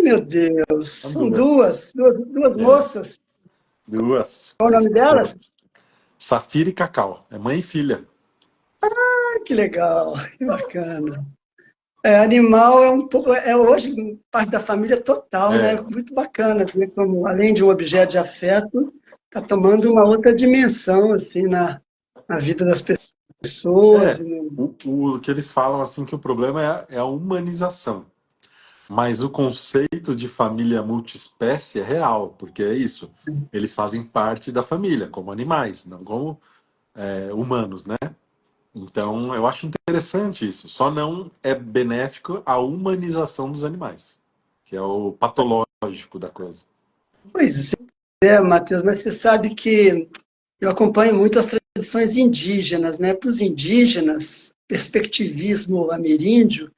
meu Deus, São são duas. duas É, moças. duas. Qual o nome Foram delas? Safira e Cacau. É mãe e filha. Ah, que legal, que bacana. É, animal é um pouco, é hoje parte da família total, né? É, Muito bacana ver como, além de um objeto de afeto, está tomando uma outra dimensão, assim, na vida das pessoas. é. O que eles falam assim que o problema é a humanização. Mas o conceito de família multiespécie é real, porque é isso. Eles fazem parte da família, como animais, não como humanos, né? Então, eu acho interessante isso. Só não é benéfico a humanização dos animais, que é o patológico da coisa. Pois é, Matheus, mas você sabe que eu acompanho muito as tradições indígenas, né? Para os indígenas, perspectivismo ameríndio,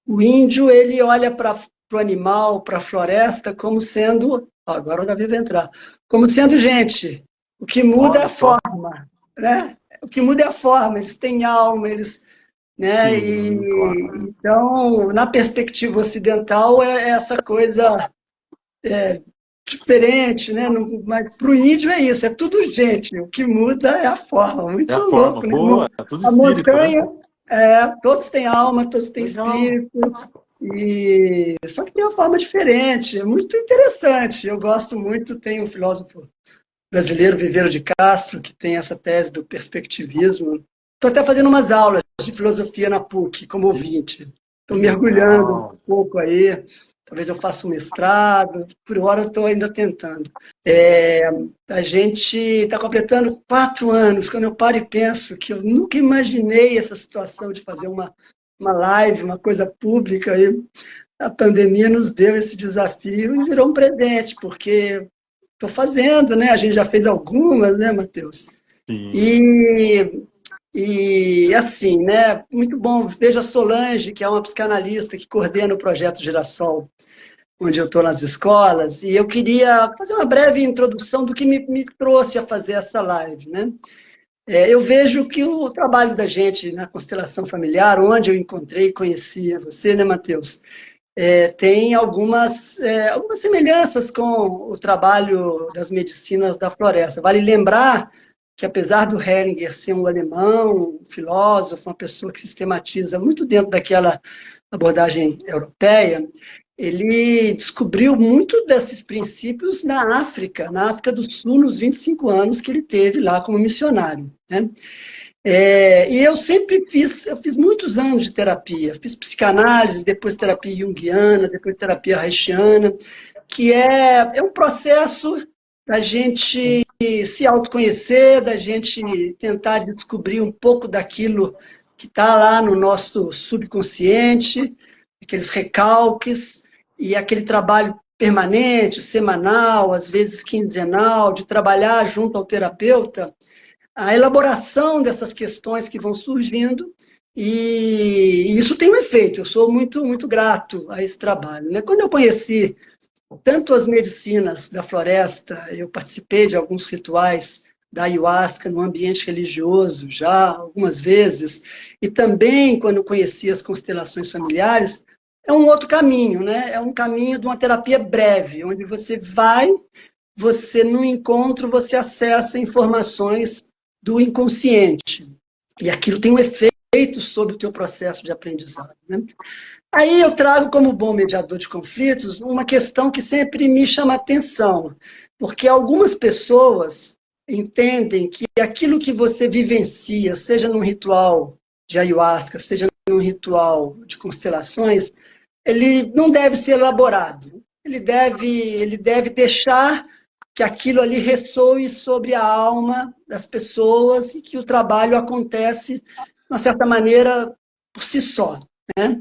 o índio ele olha para o animal, para a floresta, como sendo, ó, agora o Davi vai entrar, como sendo gente. O que muda é Olha a só. forma, né? O que muda é a forma. Eles têm alma, eles, né? Sim, E claro. então, na perspectiva ocidental, é essa coisa diferente, né? Mas para o índio é isso, é tudo gente. O que muda é a forma. É Muito a forma louco, né? boa, é tudo A espírito, né? montanha, todos têm alma, todos têm Legal. espírito. E só que tem uma forma diferente, é muito interessante. Eu gosto muito, tem um filósofo brasileiro, Viveiro de Castro, que tem essa tese do perspectivismo. Estou até fazendo umas aulas de filosofia na PUC, como Que, ouvinte. Estou que mergulhando um legal. pouco aí, talvez eu faça um mestrado, por hora eu estou ainda tentando. É, a gente está completando 4 anos, quando eu paro e penso que eu nunca imaginei essa situação de fazer uma live, uma coisa pública, e a pandemia nos deu esse desafio e virou um presente, porque estou fazendo, né? A gente já fez algumas, né, Matheus? Sim. E assim, né? Muito bom. Veja a Solange, que é uma psicanalista que coordena o projeto Girassol, onde eu estou nas escolas, e eu queria fazer uma breve introdução do que me trouxe a fazer essa live, né? Eu vejo que o trabalho da gente na constelação familiar, onde eu encontrei e conhecia você, né, Matheus? Tem algumas semelhanças com o trabalho das medicinas da floresta. Vale lembrar que, apesar do Hellinger ser um alemão, um filósofo, uma pessoa que sistematiza muito dentro daquela abordagem europeia, ele descobriu muito desses princípios na África do Sul, nos 25 anos que ele teve lá como missionário, né? E eu fiz muitos anos de terapia, fiz psicanálise, depois terapia junguiana, depois terapia haitiana, que é um processo da gente se autoconhecer, da gente tentar descobrir um pouco daquilo que está lá no nosso subconsciente, aqueles recalques, e aquele trabalho permanente, semanal, às vezes quinzenal, de trabalhar junto ao terapeuta, a elaboração dessas questões que vão surgindo, e isso tem um efeito. Eu sou muito, muito grato a esse trabalho, né? Quando eu conheci tanto as medicinas da floresta, eu participei de alguns rituais da ayahuasca no ambiente religioso já algumas vezes, e também quando conheci as constelações familiares, é um outro caminho, né? É um caminho de uma terapia breve, onde você no encontro, você acessa informações do inconsciente. E aquilo tem um efeito sobre o teu processo de aprendizado, né? Aí eu trago como bom mediador de conflitos uma questão que sempre me chama a atenção, porque algumas pessoas entendem que aquilo que você vivencia, seja num ritual de ayahuasca, seja num ritual de constelações, ele não deve ser elaborado. Ele deve deixar que aquilo ali ressoe sobre a alma das pessoas e que o trabalho acontece, de uma certa maneira, por si só, né?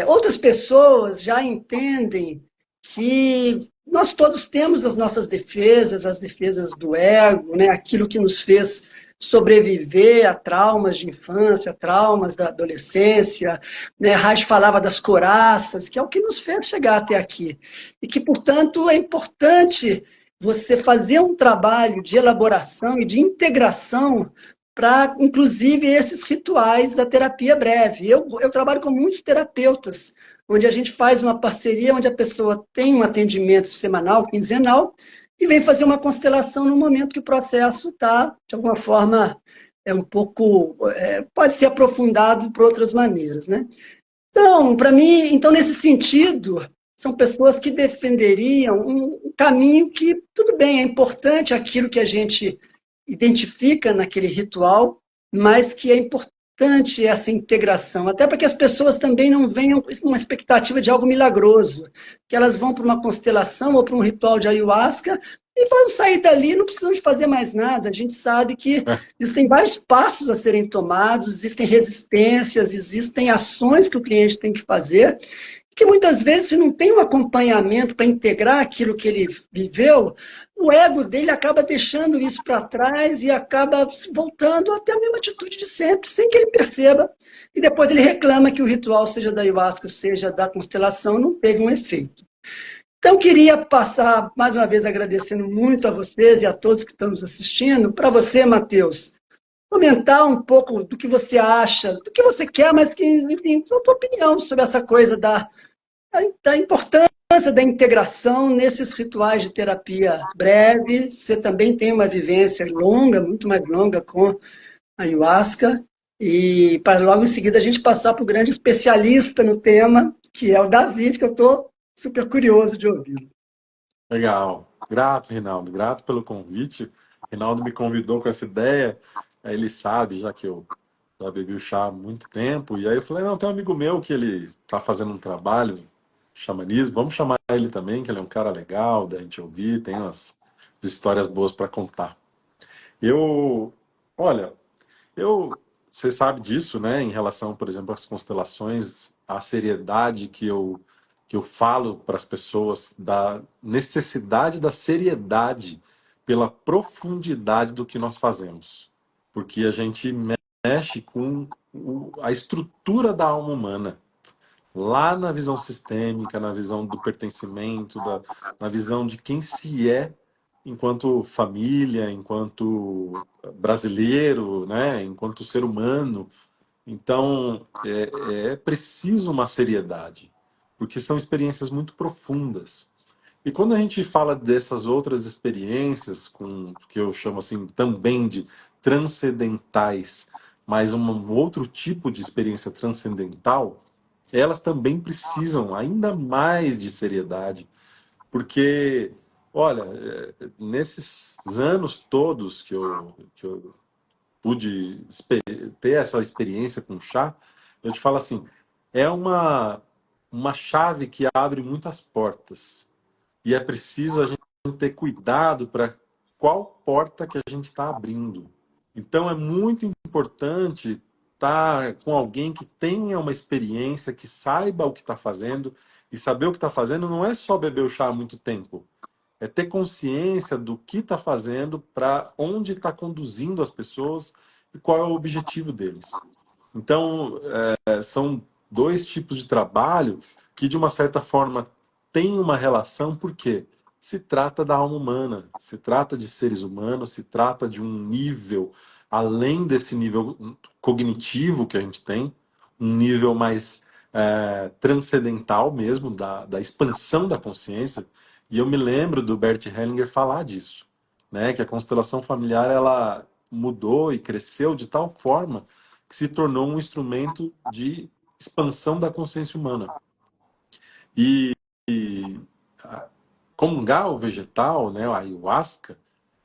Outras pessoas já entendem que nós todos temos as defesas do ego, né? Aquilo que nos fez sobreviver a traumas de infância, traumas da adolescência, né? Reich falava das couraças, que é o que nos fez chegar até aqui. E que, portanto, é importante você fazer um trabalho de elaboração e de integração para, inclusive, esses rituais da terapia breve. Eu trabalho com muitos terapeutas onde a gente faz uma parceria, onde a pessoa tem um atendimento semanal, quinzenal, e vem fazer uma constelação no momento que o processo está, de alguma forma, um pouco, pode ser aprofundado por outras maneiras, né? Então, para mim, então, nesse sentido, são pessoas que defenderiam um caminho que, tudo bem, é importante aquilo que a gente identifica naquele ritual, mas que é importante essa integração, até para que as pessoas também não venham com uma expectativa de algo milagroso, que elas vão para uma constelação ou para um ritual de ayahuasca e vão sair dali, não precisam de fazer mais nada. A gente sabe que existem vários passos a serem tomados, existem resistências, existem ações que o cliente tem que fazer, que muitas vezes, se não tem um acompanhamento para integrar aquilo que ele viveu, o ego dele acaba deixando isso para trás e acaba voltando até a mesma atitude de sempre, sem que ele perceba. E depois ele reclama que o ritual, seja da ayahuasca, seja da constelação, não teve um efeito. Então, queria passar, mais uma vez, agradecendo muito a vocês e a todos que estão nos assistindo. Para você, Matheus, comentar um pouco do que você acha, do que você quer, mas que, enfim, a tua opinião sobre essa coisa da importância da integração nesses rituais de terapia breve. Você também tem uma vivência longa, muito mais longa com a ayahuasca, e para logo em seguida a gente passar para o grande especialista no tema, que é o David, que eu estou super curioso de ouvir. Legal. Grato, Rinaldo. Grato pelo convite. Rinaldo me convidou com essa ideia. Aí ele sabe, já que eu já bebi o chá há muito tempo. E aí eu falei, não, tem um amigo meu que ele está fazendo um trabalho, xamanismo. Vamos chamar ele também, que ele é um cara legal, da gente ouvir, tem umas histórias boas para contar. Eu, olha, você sabe disso, né? Em relação, por exemplo, às constelações, a seriedade que eu falo para as pessoas da necessidade da seriedade pela profundidade do que nós fazemos, porque a gente mexe com a estrutura da alma humana. Lá na visão sistêmica, na visão do pertencimento, na visão de quem se é enquanto família, enquanto brasileiro, né, enquanto ser humano. Então, é preciso uma seriedade, porque são experiências muito profundas. E quando a gente fala dessas outras experiências, que eu chamo assim também de transcendentais, mas um outro tipo de experiência transcendental, elas também precisam ainda mais de seriedade, porque, olha, nesses anos todos que eu pude ter essa experiência com chá, eu te falo assim, é uma chave que abre muitas portas. E é preciso a gente ter cuidado para qual porta que a gente está abrindo. Então é muito importante estar com alguém que tenha uma experiência, que saiba o que está fazendo. E saber o que está fazendo não é só beber o chá há muito tempo. É ter consciência do que está fazendo, para onde está conduzindo as pessoas e qual é o objetivo deles. Então, são dois tipos de trabalho que, de uma certa forma, têm uma relação, porque se trata da alma humana, se trata de seres humanos, se trata de um nível além desse nível cognitivo que a gente tem, um nível mais transcendental mesmo, da expansão da consciência. E eu me lembro do Bert Hellinger falar disso, né? Que a constelação familiar ela mudou e cresceu de tal forma que se tornou um instrumento de expansão da consciência humana. E, comungar o vegetal, né, a ayahuasca,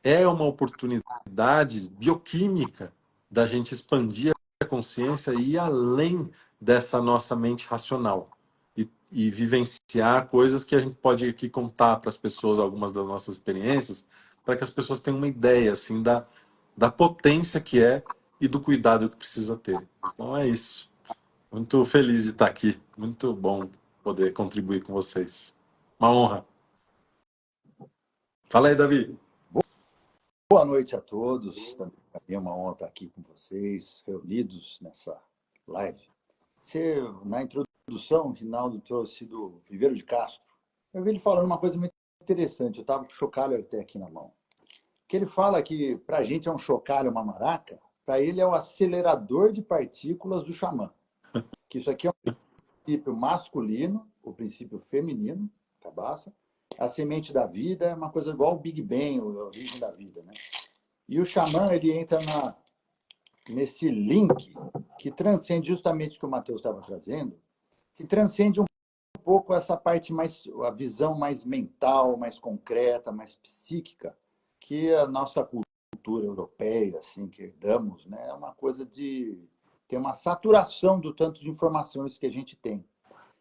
é uma oportunidade bioquímica da gente expandir a consciência e ir além dessa nossa mente racional. E vivenciar coisas que a gente pode aqui contar para as pessoas, algumas das nossas experiências, para que as pessoas tenham uma ideia assim da potência que é e do cuidado que precisa ter. Então é isso. Muito feliz de estar aqui. Muito bom poder contribuir com vocês. Uma honra. Fala aí, Davi. Boa noite a todos. Também é uma honra estar aqui com vocês, reunidos nessa live. Você, na introdução, o Rinaldo trouxe do Viveiro de Castro. Eu vi ele falando uma coisa muito interessante. Eu estava com o chocalho até aqui na mão. Que ele fala que para a gente é um chocalho, uma maraca, para ele é o acelerador de partículas do xamã. Que isso aqui é princípio masculino, o princípio feminino, cabaça. A semente da vida é uma coisa igual ao Big Bang, a origem da vida, né? E o xamã, ele entra nesse link que transcende justamente o que o Matheus estava trazendo, que transcende um pouco essa parte mais, a visão mais mental, mais concreta, mais psíquica, que a nossa cultura europeia, assim, que herdamos, né, é uma coisa de ter uma saturação do tanto de informações que a gente tem.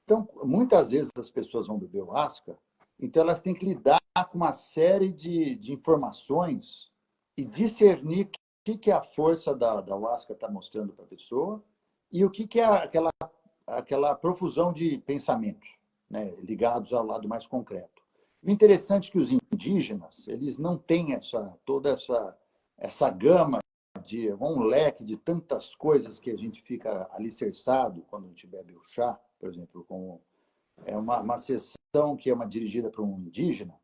Então, muitas vezes as pessoas vão beber o Asca, então elas têm que lidar com uma série de informações e discernir o que a força da ayahuasca está mostrando para a pessoa e o que é aquela profusão de pensamentos, né, ligados ao lado mais concreto. O interessante é que os indígenas, eles não têm toda essa gama de um leque de tantas coisas que a gente fica alicerçado quando a gente bebe o chá, por exemplo, é uma sessão que é dirigida para um indígena,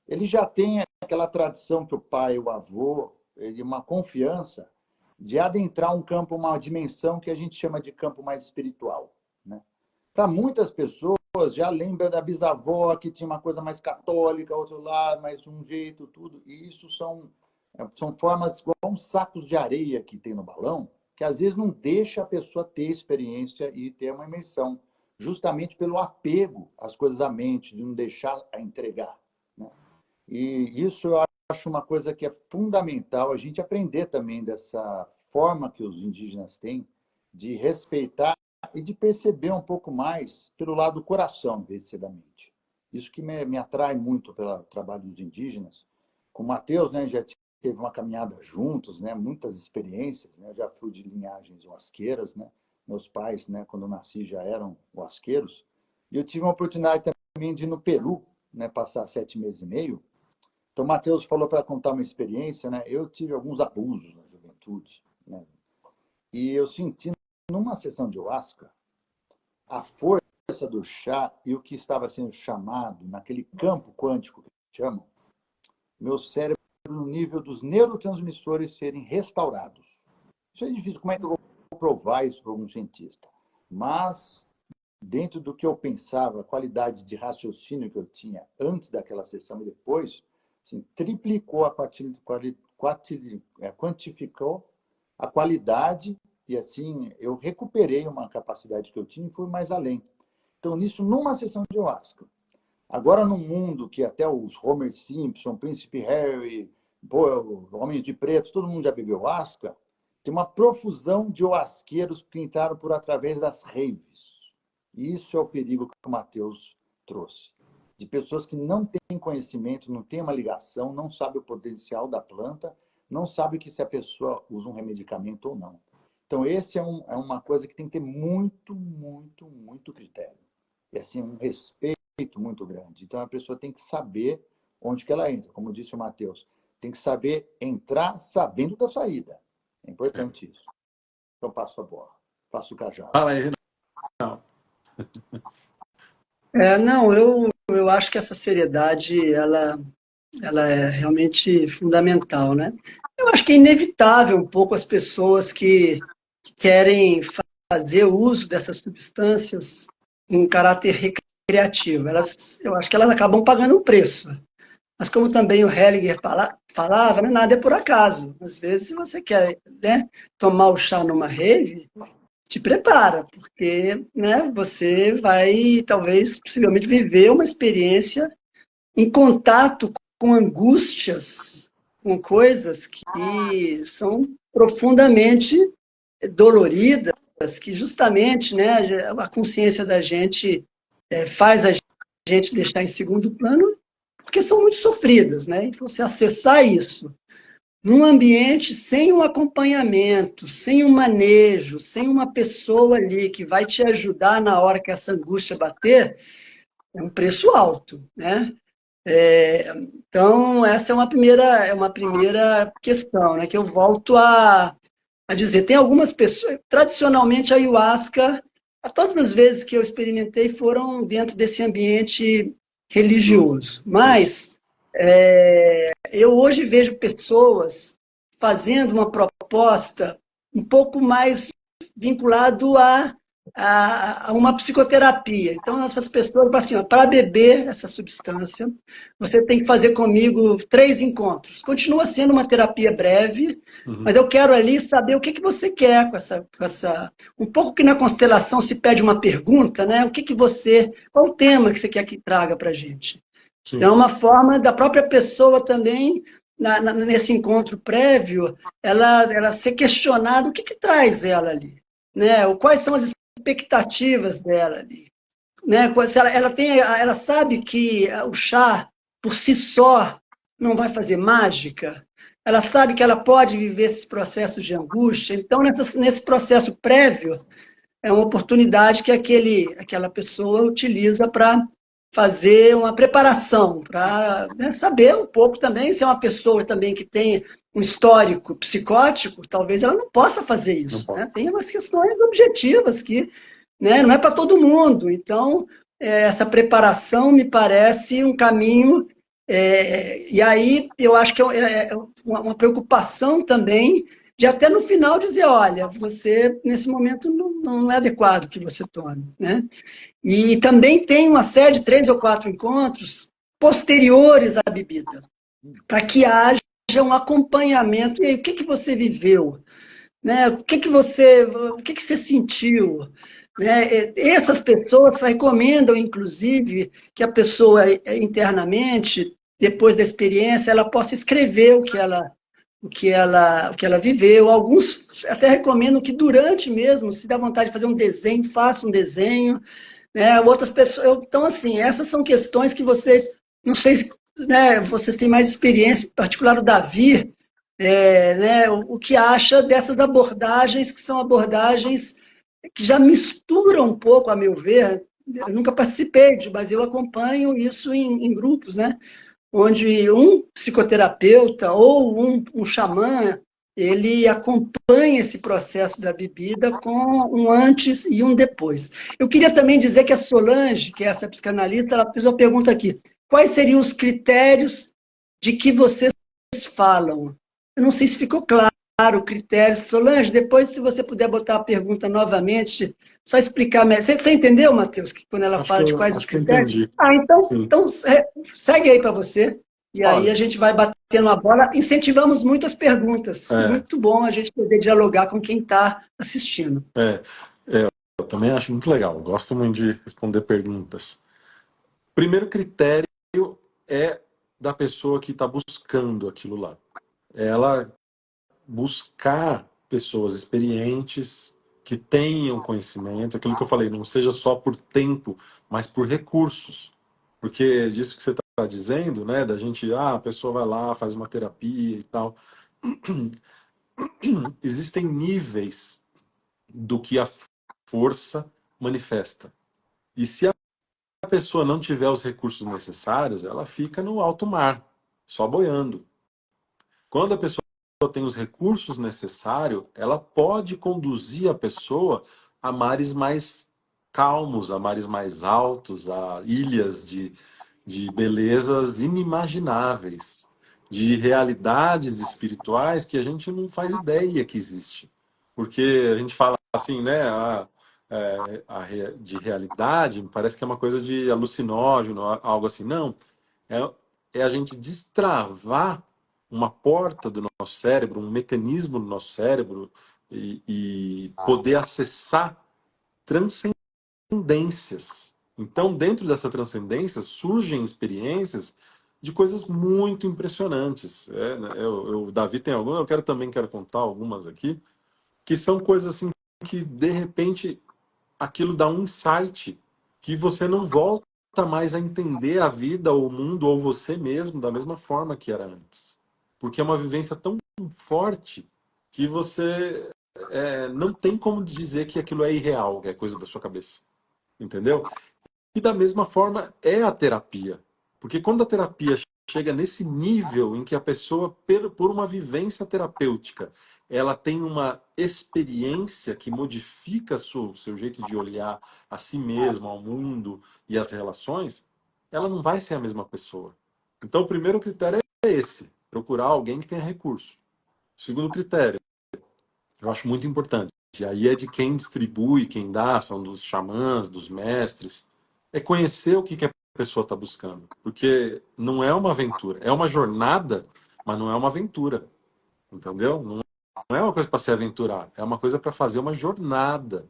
ele já tem aquela tradição que o pai, o avô, uma confiança de adentrar um campo, uma dimensão que a gente chama de campo mais espiritual, né? Para muitas pessoas, já lembra da bisavó, que tinha uma coisa mais católica, outro lá, mais um jeito, tudo. E isso são formas igual uns sacos de areia que tem no balão, que às vezes não deixa a pessoa ter experiência e ter uma imersão, justamente pelo apego às coisas da mente, de não deixar a entregar, né? E isso eu acho uma coisa que é fundamental a gente aprender também dessa forma que os indígenas têm de respeitar e de perceber um pouco mais pelo lado do coração, em vez de ser da mente. Isso que me atrai muito pelo trabalho dos indígenas. Com o Matheus, né, já teve uma caminhada juntos, né, muitas experiências, né, já fui de linhagens huasqueiras, né, meus pais, né, quando eu nasci, já eram huasqueiros, e eu tive uma oportunidade também de ir no Peru, né, passar 7 meses e meio. Então, o Matheus falou para contar uma experiência, né? Eu tive alguns abusos na juventude, né? E eu senti, numa sessão de ayahuasca, a força do chá e o que estava sendo chamado, naquele campo quântico que chamam, meu cérebro no nível dos neurotransmissores serem restaurados. Isso é difícil. Como é que eu vou provar isso para algum cientista? Mas, dentro do que eu pensava, a qualidade de raciocínio que eu tinha antes daquela sessão e depois, assim, triplicou quantificou a qualidade e assim eu recuperei uma capacidade que eu tinha e fui mais além. Então, nisso, numa sessão de ayahuasca. Agora, num mundo que até os Homer Simpson, Príncipe Harry, Homens de Preto, todo mundo já bebeu ayahuasca, tem uma profusão de ayahuasqueiros que entraram por através das raves. E isso é o perigo que o Matheus trouxe. De pessoas que não têm conhecimento, não têm uma ligação, não sabem o potencial da planta, não sabem que se a pessoa usa um remedicamento ou não. Então, esse é uma coisa que tem que ter muito, muito, muito critério. E assim, um respeito muito grande. Então, a pessoa tem que saber onde que ela entra. Como disse o Matheus, tem que saber entrar sabendo da saída. É importante isso. Então, passo a bola. Passo o cajado. Fala aí, Renan. Não, eu acho que essa seriedade, ela é realmente fundamental, né? Eu acho que é inevitável um pouco as pessoas que querem fazer uso dessas substâncias em caráter recreativo. Eu acho que elas acabam pagando um preço. Mas como também o Hellinger falava, né, nada é por acaso. Às vezes, se você quer, né, tomar o chá numa rave, te prepara, porque, né, você vai, talvez, possivelmente, viver uma experiência em contato com angústias, com coisas que são profundamente doloridas, que justamente, né, a consciência da gente faz a gente deixar em segundo plano, porque são muito sofridas, né? Então, você acessar isso num ambiente sem um acompanhamento, sem um manejo, sem uma pessoa ali que vai te ajudar na hora que essa angústia bater, é um preço alto, né? Então, essa é uma primeira questão, né? Que eu volto a dizer. Tem algumas pessoas, tradicionalmente a ayahuasca, todas as vezes que eu experimentei foram dentro desse ambiente religioso, mas eu hoje vejo pessoas fazendo uma proposta um pouco mais vinculado a a uma psicoterapia. Então, essas pessoas falam assim, para beber essa substância, você tem que fazer comigo 3 encontros. Continua sendo uma terapia breve, Uhum. mas eu quero ali saber o que, que você quer com essa. Um pouco que na constelação se pede uma pergunta, né? O que, que você. Qual o tema que você quer que traga para a gente? Então, é Sim. uma forma da própria pessoa também, nesse encontro prévio, ela ser questionada o que, que traz ela ali, né? Quais são as expectativas dela ali, né? Se ela sabe que o chá por si só não vai fazer mágica. Ela sabe que ela pode viver esses processos de angústia. Então, nesse processo prévio, é uma oportunidade que aquela pessoa utiliza para fazer uma preparação, para, né, saber um pouco também, se é uma pessoa também que tem um histórico psicótico, talvez ela não possa fazer Não isso, né? posso. Tem umas questões objetivas que, né, não é para todo mundo. Então, essa preparação me parece um caminho, e aí eu acho que é uma preocupação também de até no final dizer, olha, você nesse momento não é adequado que você tome, né? E também tem uma série de 3 ou 4 encontros posteriores à bebida, para que haja um acompanhamento. E aí, o que que você viveu? Né? O que que você sentiu? Né? Essas pessoas recomendam, inclusive, que a pessoa internamente, depois da experiência, ela possa escrever o que ela viveu. Alguns até recomendam que durante mesmo, se dá vontade de fazer um desenho, faça um desenho, né? Outras pessoas. Então, assim, essas são questões que vocês, não sei se, né, vocês têm mais experiência, em particular o Davi, né, o que acha dessas abordagens, que são abordagens que já misturam um pouco, a meu ver. Eu nunca participei, mas eu acompanho isso em grupos, né? Onde um psicoterapeuta ou um xamã, ele acompanha esse processo da bebida com um antes e um depois. Eu queria também dizer que a Solange, que é essa psicanalista, ela fez uma pergunta aqui. Quais seriam os critérios de que vocês falam? Eu não sei se ficou claro o critério. Solange, depois, se você puder botar a pergunta novamente, só explicar. Você entendeu, Matheus, que quando ela fala de quais os Acho que eu critérios? entendi. Ah, então, Sim. então segue aí para você. E aí a Olha, gente vai batendo a bola. Incentivamos muito as perguntas. é, Muito bom a gente poder dialogar com quem está assistindo. é, eu também acho muito legal. Eu gosto muito de responder perguntas. Primeiro critério é da pessoa que está buscando aquilo lá. Ela buscar pessoas experientes que tenham conhecimento, aquilo que eu falei, não seja só por tempo, mas por recursos. Porque disso que você está dizendo, né, da gente, a pessoa vai lá, faz uma terapia e tal. Existem níveis do que a força manifesta. E se a pessoa não tiver os recursos necessários, ela fica no alto mar, só boiando. Quando a pessoa tem os recursos necessários, ela pode conduzir a pessoa a mares mais calmos, a mares mais altos, a ilhas de belezas inimagináveis, de realidades espirituais que a gente não faz ideia que existe. Porque a gente fala assim, né? De realidade, parece que é uma coisa de alucinógeno, algo assim. Não, é, é a gente destravar uma porta do nosso cérebro, um mecanismo do nosso cérebro e poder acessar transcendências. Então, dentro dessa transcendência, surgem experiências de coisas muito impressionantes. Né, o Davi tem algumas, quero contar algumas aqui, que são coisas assim que, de repente, aquilo dá um insight que você não volta mais a entender a vida, ou o mundo, ou você mesmo da mesma forma que era antes. Porque é uma vivência tão forte que você não tem como dizer que aquilo é irreal, que é coisa da sua cabeça. Entendeu? E da mesma forma é a terapia. Porque quando a terapia chega nesse nível em que a pessoa, por uma vivência terapêutica, ela tem uma experiência que modifica o seu jeito de olhar a si mesmo, ao mundo e às relações, ela não vai ser a mesma pessoa. Então, o primeiro critério é esse: procurar alguém que tenha recurso. O segundo critério, eu acho muito importante, aí é de quem distribui, quem dá, são dos xamãs, dos mestres, é conhecer o que que a pessoa está buscando. Porque não é uma aventura, é uma jornada, mas não é uma aventura, entendeu? Não é uma coisa para se aventurar, é uma coisa para fazer uma jornada,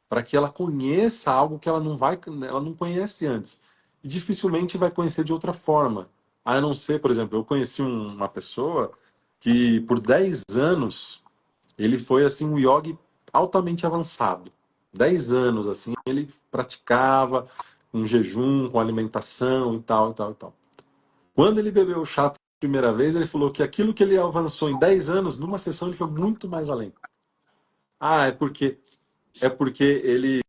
para que ela conheça algo que ela não conhece antes. E dificilmente vai conhecer de outra forma. A não ser, por exemplo, eu conheci uma pessoa que por 10 anos ele foi assim um yogi altamente avançado. 10 anos assim, ele praticava um jejum com alimentação e tal, e tal, e tal. Quando ele bebeu o chá pela primeira vez, ele falou que aquilo que ele avançou em 10 anos, numa sessão ele foi muito mais além. Ah, é porque ele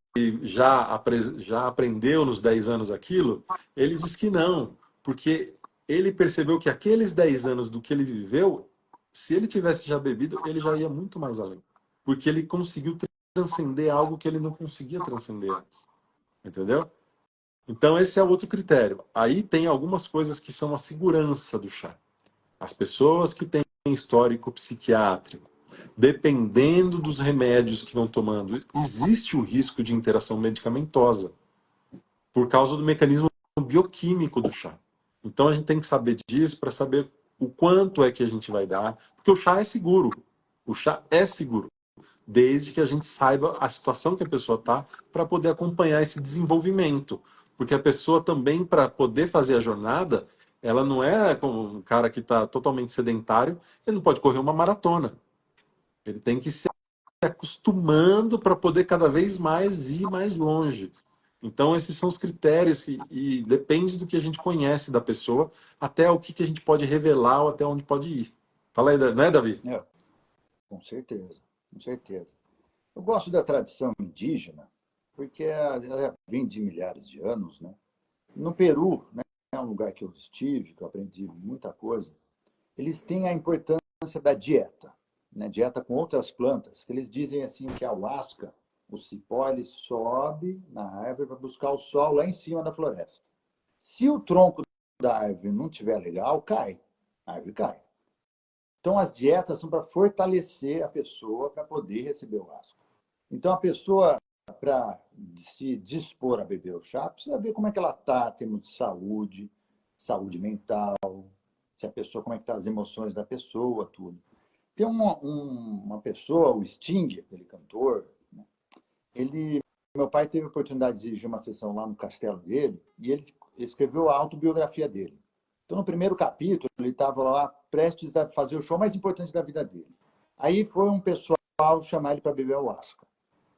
já aprendeu nos 10 anos aquilo? Ele diz que não, porque ele percebeu que aqueles 10 anos do que ele viveu, se ele tivesse já bebido, ele já ia muito mais além. Porque ele conseguiu transcender algo que ele não conseguia transcender antes. Entendeu? Então, esse é outro critério. Aí tem algumas coisas que são a segurança do chá. As pessoas que têm histórico psiquiátrico, dependendo dos remédios que estão tomando, existe o risco de interação medicamentosa por causa do mecanismo bioquímico do chá. Então a gente tem que saber disso para saber o quanto é que a gente vai dar, porque o chá é seguro. O chá é seguro, desde que a gente saiba a situação que a pessoa está para poder acompanhar esse desenvolvimento. Porque a pessoa também, para poder fazer a jornada, ela não é como um cara que está totalmente sedentário, ele não pode correr uma maratona. Ele tem que se acostumando para poder cada vez mais ir mais longe. Então, esses são os critérios e depende do que a gente conhece da pessoa, até o que, que a gente pode revelar ou até onde pode ir. Fala aí, não é, Davi? É, com certeza, com certeza. Eu gosto da tradição indígena, porque ela vem de milhares de anos, né? No Peru, né, é um lugar que eu estive, que eu aprendi muita coisa, eles têm a importância da dieta, né? Dieta com outras plantas, que eles dizem assim que a huasca, o cipó, ele sobe na árvore para buscar o sol lá em cima da floresta. Se o tronco da árvore não estiver legal, cai. A árvore cai. Então, as dietas são para fortalecer a pessoa para poder receber o asco. Então, a pessoa, para se dispor a beber o chá, precisa ver como é que ela está, termos de saúde, saúde mental, se a pessoa, como é que estão as emoções da pessoa, tudo. Tem uma pessoa, o Sting, aquele cantor, né? Meu pai teve a oportunidade de dirigir uma sessão lá no castelo dele e ele escreveu a autobiografia dele. Então, no primeiro capítulo, ele estava lá prestes a fazer o show mais importante da vida dele. Aí foi um pessoal chamar ele para beber ayahuasca.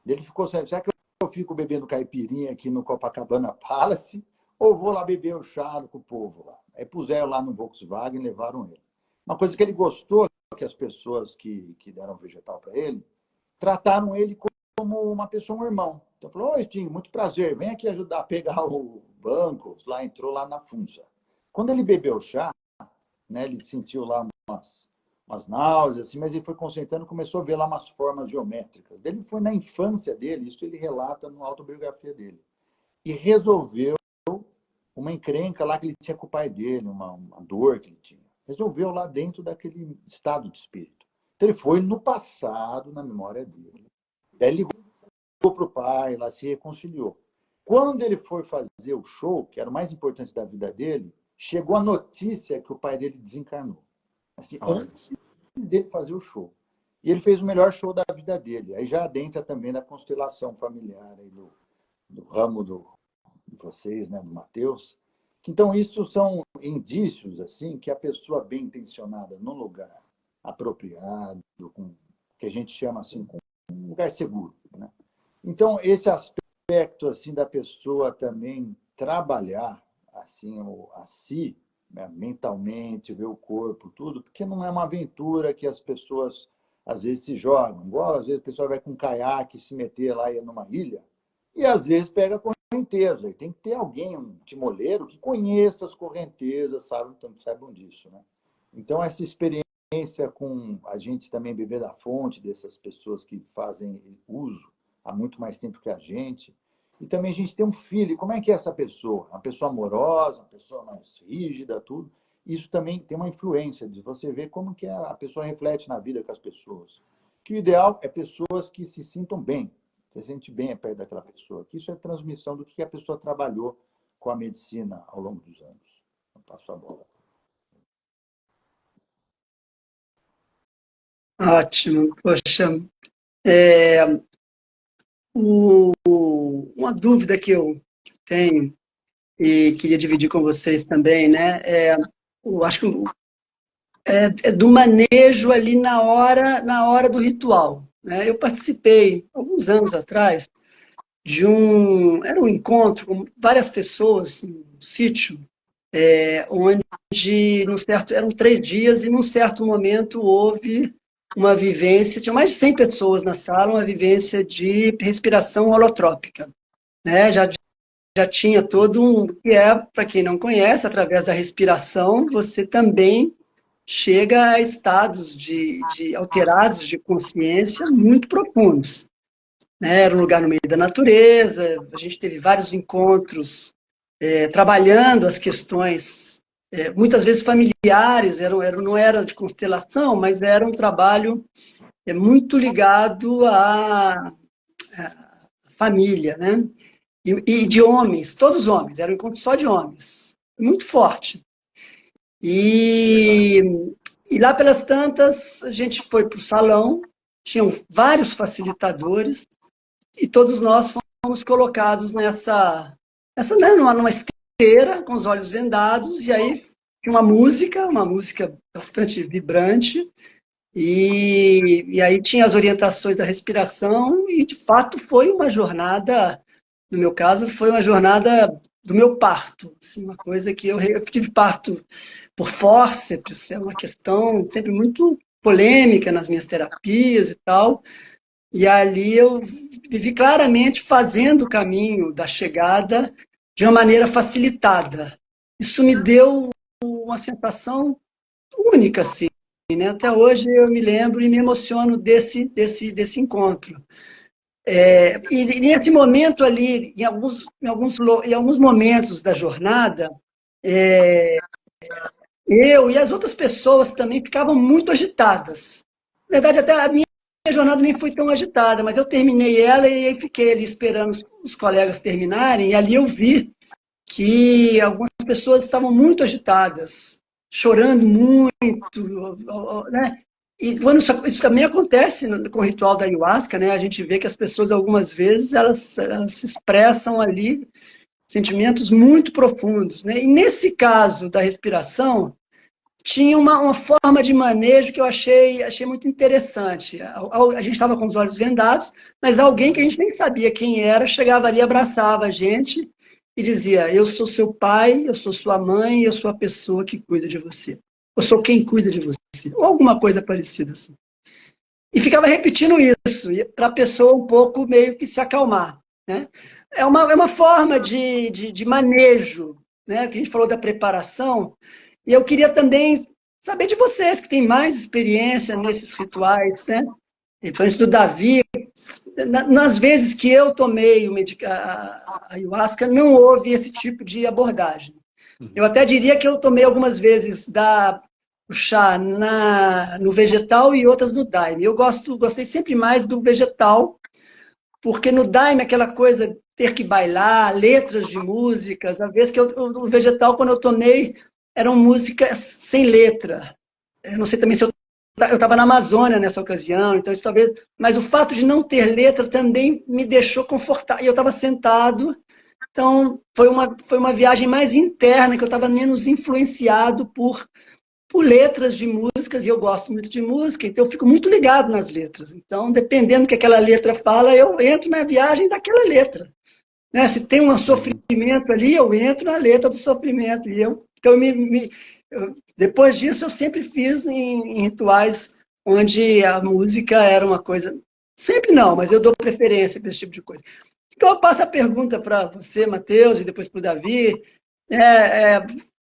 Ele ficou sabendo, será que eu fico bebendo caipirinha aqui no Copacabana Palace ou vou lá beber o chá com o povo lá? Aí puseram lá no Volkswagen e levaram ele. Uma coisa que ele gostou, que as pessoas que deram vegetal para ele, trataram ele como uma pessoa, um irmão. Então falou, oi, Sting, muito prazer, vem aqui ajudar a pegar o banco. Lá entrou lá na funça. Quando ele bebeu o chá, né, ele sentiu lá umas náuseas, assim, mas ele foi concentrando, começou a ver lá umas formas geométricas. Ele foi na infância dele, isso ele relata na autobiografia dele, e resolveu uma encrenca lá que ele tinha com o pai dele, uma dor que ele tinha. Resolveu lá dentro daquele estado de espírito. Então ele foi no passado, na memória dele. Daí ele ligou para o pai, lá se reconciliou. Quando ele foi fazer o show, que era o mais importante da vida dele, chegou a notícia que o pai dele desencarnou. Assim, antes dele fazer o show. E ele fez o melhor show da vida dele. Aí já adentra também na constelação familiar aí do ramo de vocês, né, do Mateus. Então, isso são indícios assim que a pessoa bem intencionada no lugar apropriado, com que a gente chama assim, com um lugar seguro, né? Então, esse aspecto assim da pessoa também trabalhar assim a si, né, mentalmente, ver o corpo, tudo, porque não é uma aventura que as pessoas às vezes se jogam. Igual às vezes a pessoa vai com um caiaque se meter lá numa ilha e às vezes pega correnteza. E tem que ter alguém, um timoleiro, que conheça as correntezas, saibam disso, né? Então, essa experiência com a gente também beber da fonte dessas pessoas que fazem uso há muito mais tempo que a gente. E também a gente tem um filho. Como é que é essa pessoa? Uma pessoa amorosa, uma pessoa mais rígida, tudo. Isso também tem uma influência de você ver como que a pessoa reflete na vida com as pessoas. Que o ideal é pessoas que se sintam bem, se sente bem perto daquela pessoa. Que isso é transmissão do que a pessoa trabalhou com a medicina ao longo dos anos. Eu passo a bola. Ótimo. Poxa, uma dúvida que eu tenho e queria dividir com vocês também, né? Eu acho que é do manejo ali na hora do ritual, né? Eu participei, alguns anos atrás, era um encontro com várias pessoas num sítio, onde eram 3 dias e num certo momento houve uma vivência, tinha mais de 100 pessoas na sala, uma vivência de respiração holotrópica, né? Já tinha todo que para quem não conhece, através da respiração, você também chega a estados alterados de consciência muito profundos, né? Era um lugar no meio da natureza, a gente teve vários encontros trabalhando as questões, muitas vezes familiares, não era de constelação, mas era um trabalho muito ligado à família, né? E de homens, todos homens, era um encontro só de homens, muito forte. E lá pelas tantas, a gente foi para o salão, tinham vários facilitadores, e todos nós fomos colocados né, numa esteira, com os olhos vendados, e aí tinha uma música bastante vibrante, e aí tinha as orientações da respiração, e de fato foi uma jornada, no meu caso, foi uma jornada do meu parto, assim, uma coisa que eu tive parto por fórceps, é uma questão sempre muito polêmica nas minhas terapias e tal, e ali eu vivi claramente fazendo o caminho da chegada de uma maneira facilitada. Isso me deu uma sensação única, assim, né? Até hoje eu me lembro e me emociono desse encontro. E nesse momento ali, em alguns momentos da jornada, eu e as outras pessoas também ficavam muito agitadas. Na verdade, até a minha jornada nem foi tão agitada, mas eu terminei ela e aí fiquei ali esperando os colegas terminarem, e ali eu vi que algumas pessoas estavam muito agitadas, chorando muito, né? E quando isso também acontece com o ritual da ayahuasca, né? A gente vê que as pessoas, algumas vezes, elas se expressam ali sentimentos muito profundos, né? E nesse caso da respiração, tinha uma forma de manejo que eu achei muito interessante. A gente estava com os olhos vendados, mas alguém que a gente nem sabia quem era chegava ali, abraçava a gente e dizia: eu sou seu pai, eu sou sua mãe, eu sou a pessoa que cuida de você. Eu sou quem cuida de você. Ou alguma coisa parecida assim. E ficava repetindo isso, para a pessoa um pouco meio que se acalmar, né? É uma forma de manejo, né? Que a gente falou da preparação. E eu queria também saber de vocês, que têm mais experiência nesses rituais, né? Diferente do Davi, nas vezes que eu tomei a ayahuasca, não houve esse tipo de abordagem. Eu até diria que eu tomei algumas vezes o chá no vegetal e outras no daime. Eu gostei sempre mais do vegetal, porque no daime aquela coisa ter que bailar, letras de músicas, a vez que o vegetal, quando eu tomei, eram músicas sem letra. Eu não sei também se eu estava na Amazônia nessa ocasião, então isso talvez... Mas o fato de não ter letra também me deixou confortável. E eu estava sentado, então foi uma viagem mais interna, que eu estava menos influenciado por letras de músicas, e eu gosto muito de música, então eu fico muito ligado nas letras. Então, dependendo do que aquela letra fala, eu entro na viagem daquela letra. Né? Se tem um sofrimento ali, eu entro na letra do sofrimento. Então, depois disso, eu sempre fiz em rituais onde a música era uma coisa... Sempre não, mas eu dou preferência para esse tipo de coisa. Então, eu passo a pergunta para você, Matheus, e depois para o Davi.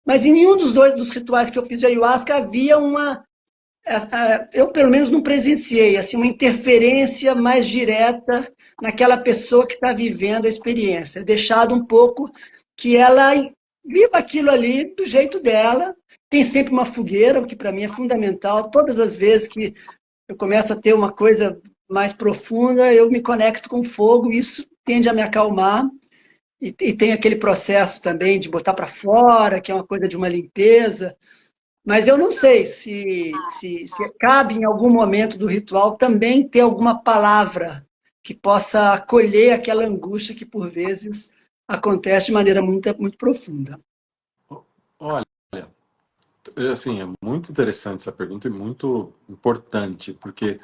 Mas em nenhum dos rituais que eu fiz de ayahuasca havia eu pelo menos não presenciei assim, uma interferência mais direta naquela pessoa que está vivendo a experiência. É deixado um pouco que ela viva aquilo ali do jeito dela. Tem sempre uma fogueira, o que para mim é fundamental. Todas as vezes que eu começo a ter uma coisa mais profunda, eu me conecto com o fogo, isso tende a me acalmar, e tem aquele processo também de botar para fora, que é uma coisa de uma limpeza, mas eu não sei se cabe em algum momento do ritual também ter alguma palavra que possa acolher aquela angústia que, por vezes, acontece de maneira muito profunda. Olha, assim, é muito interessante essa pergunta e muito importante, porque,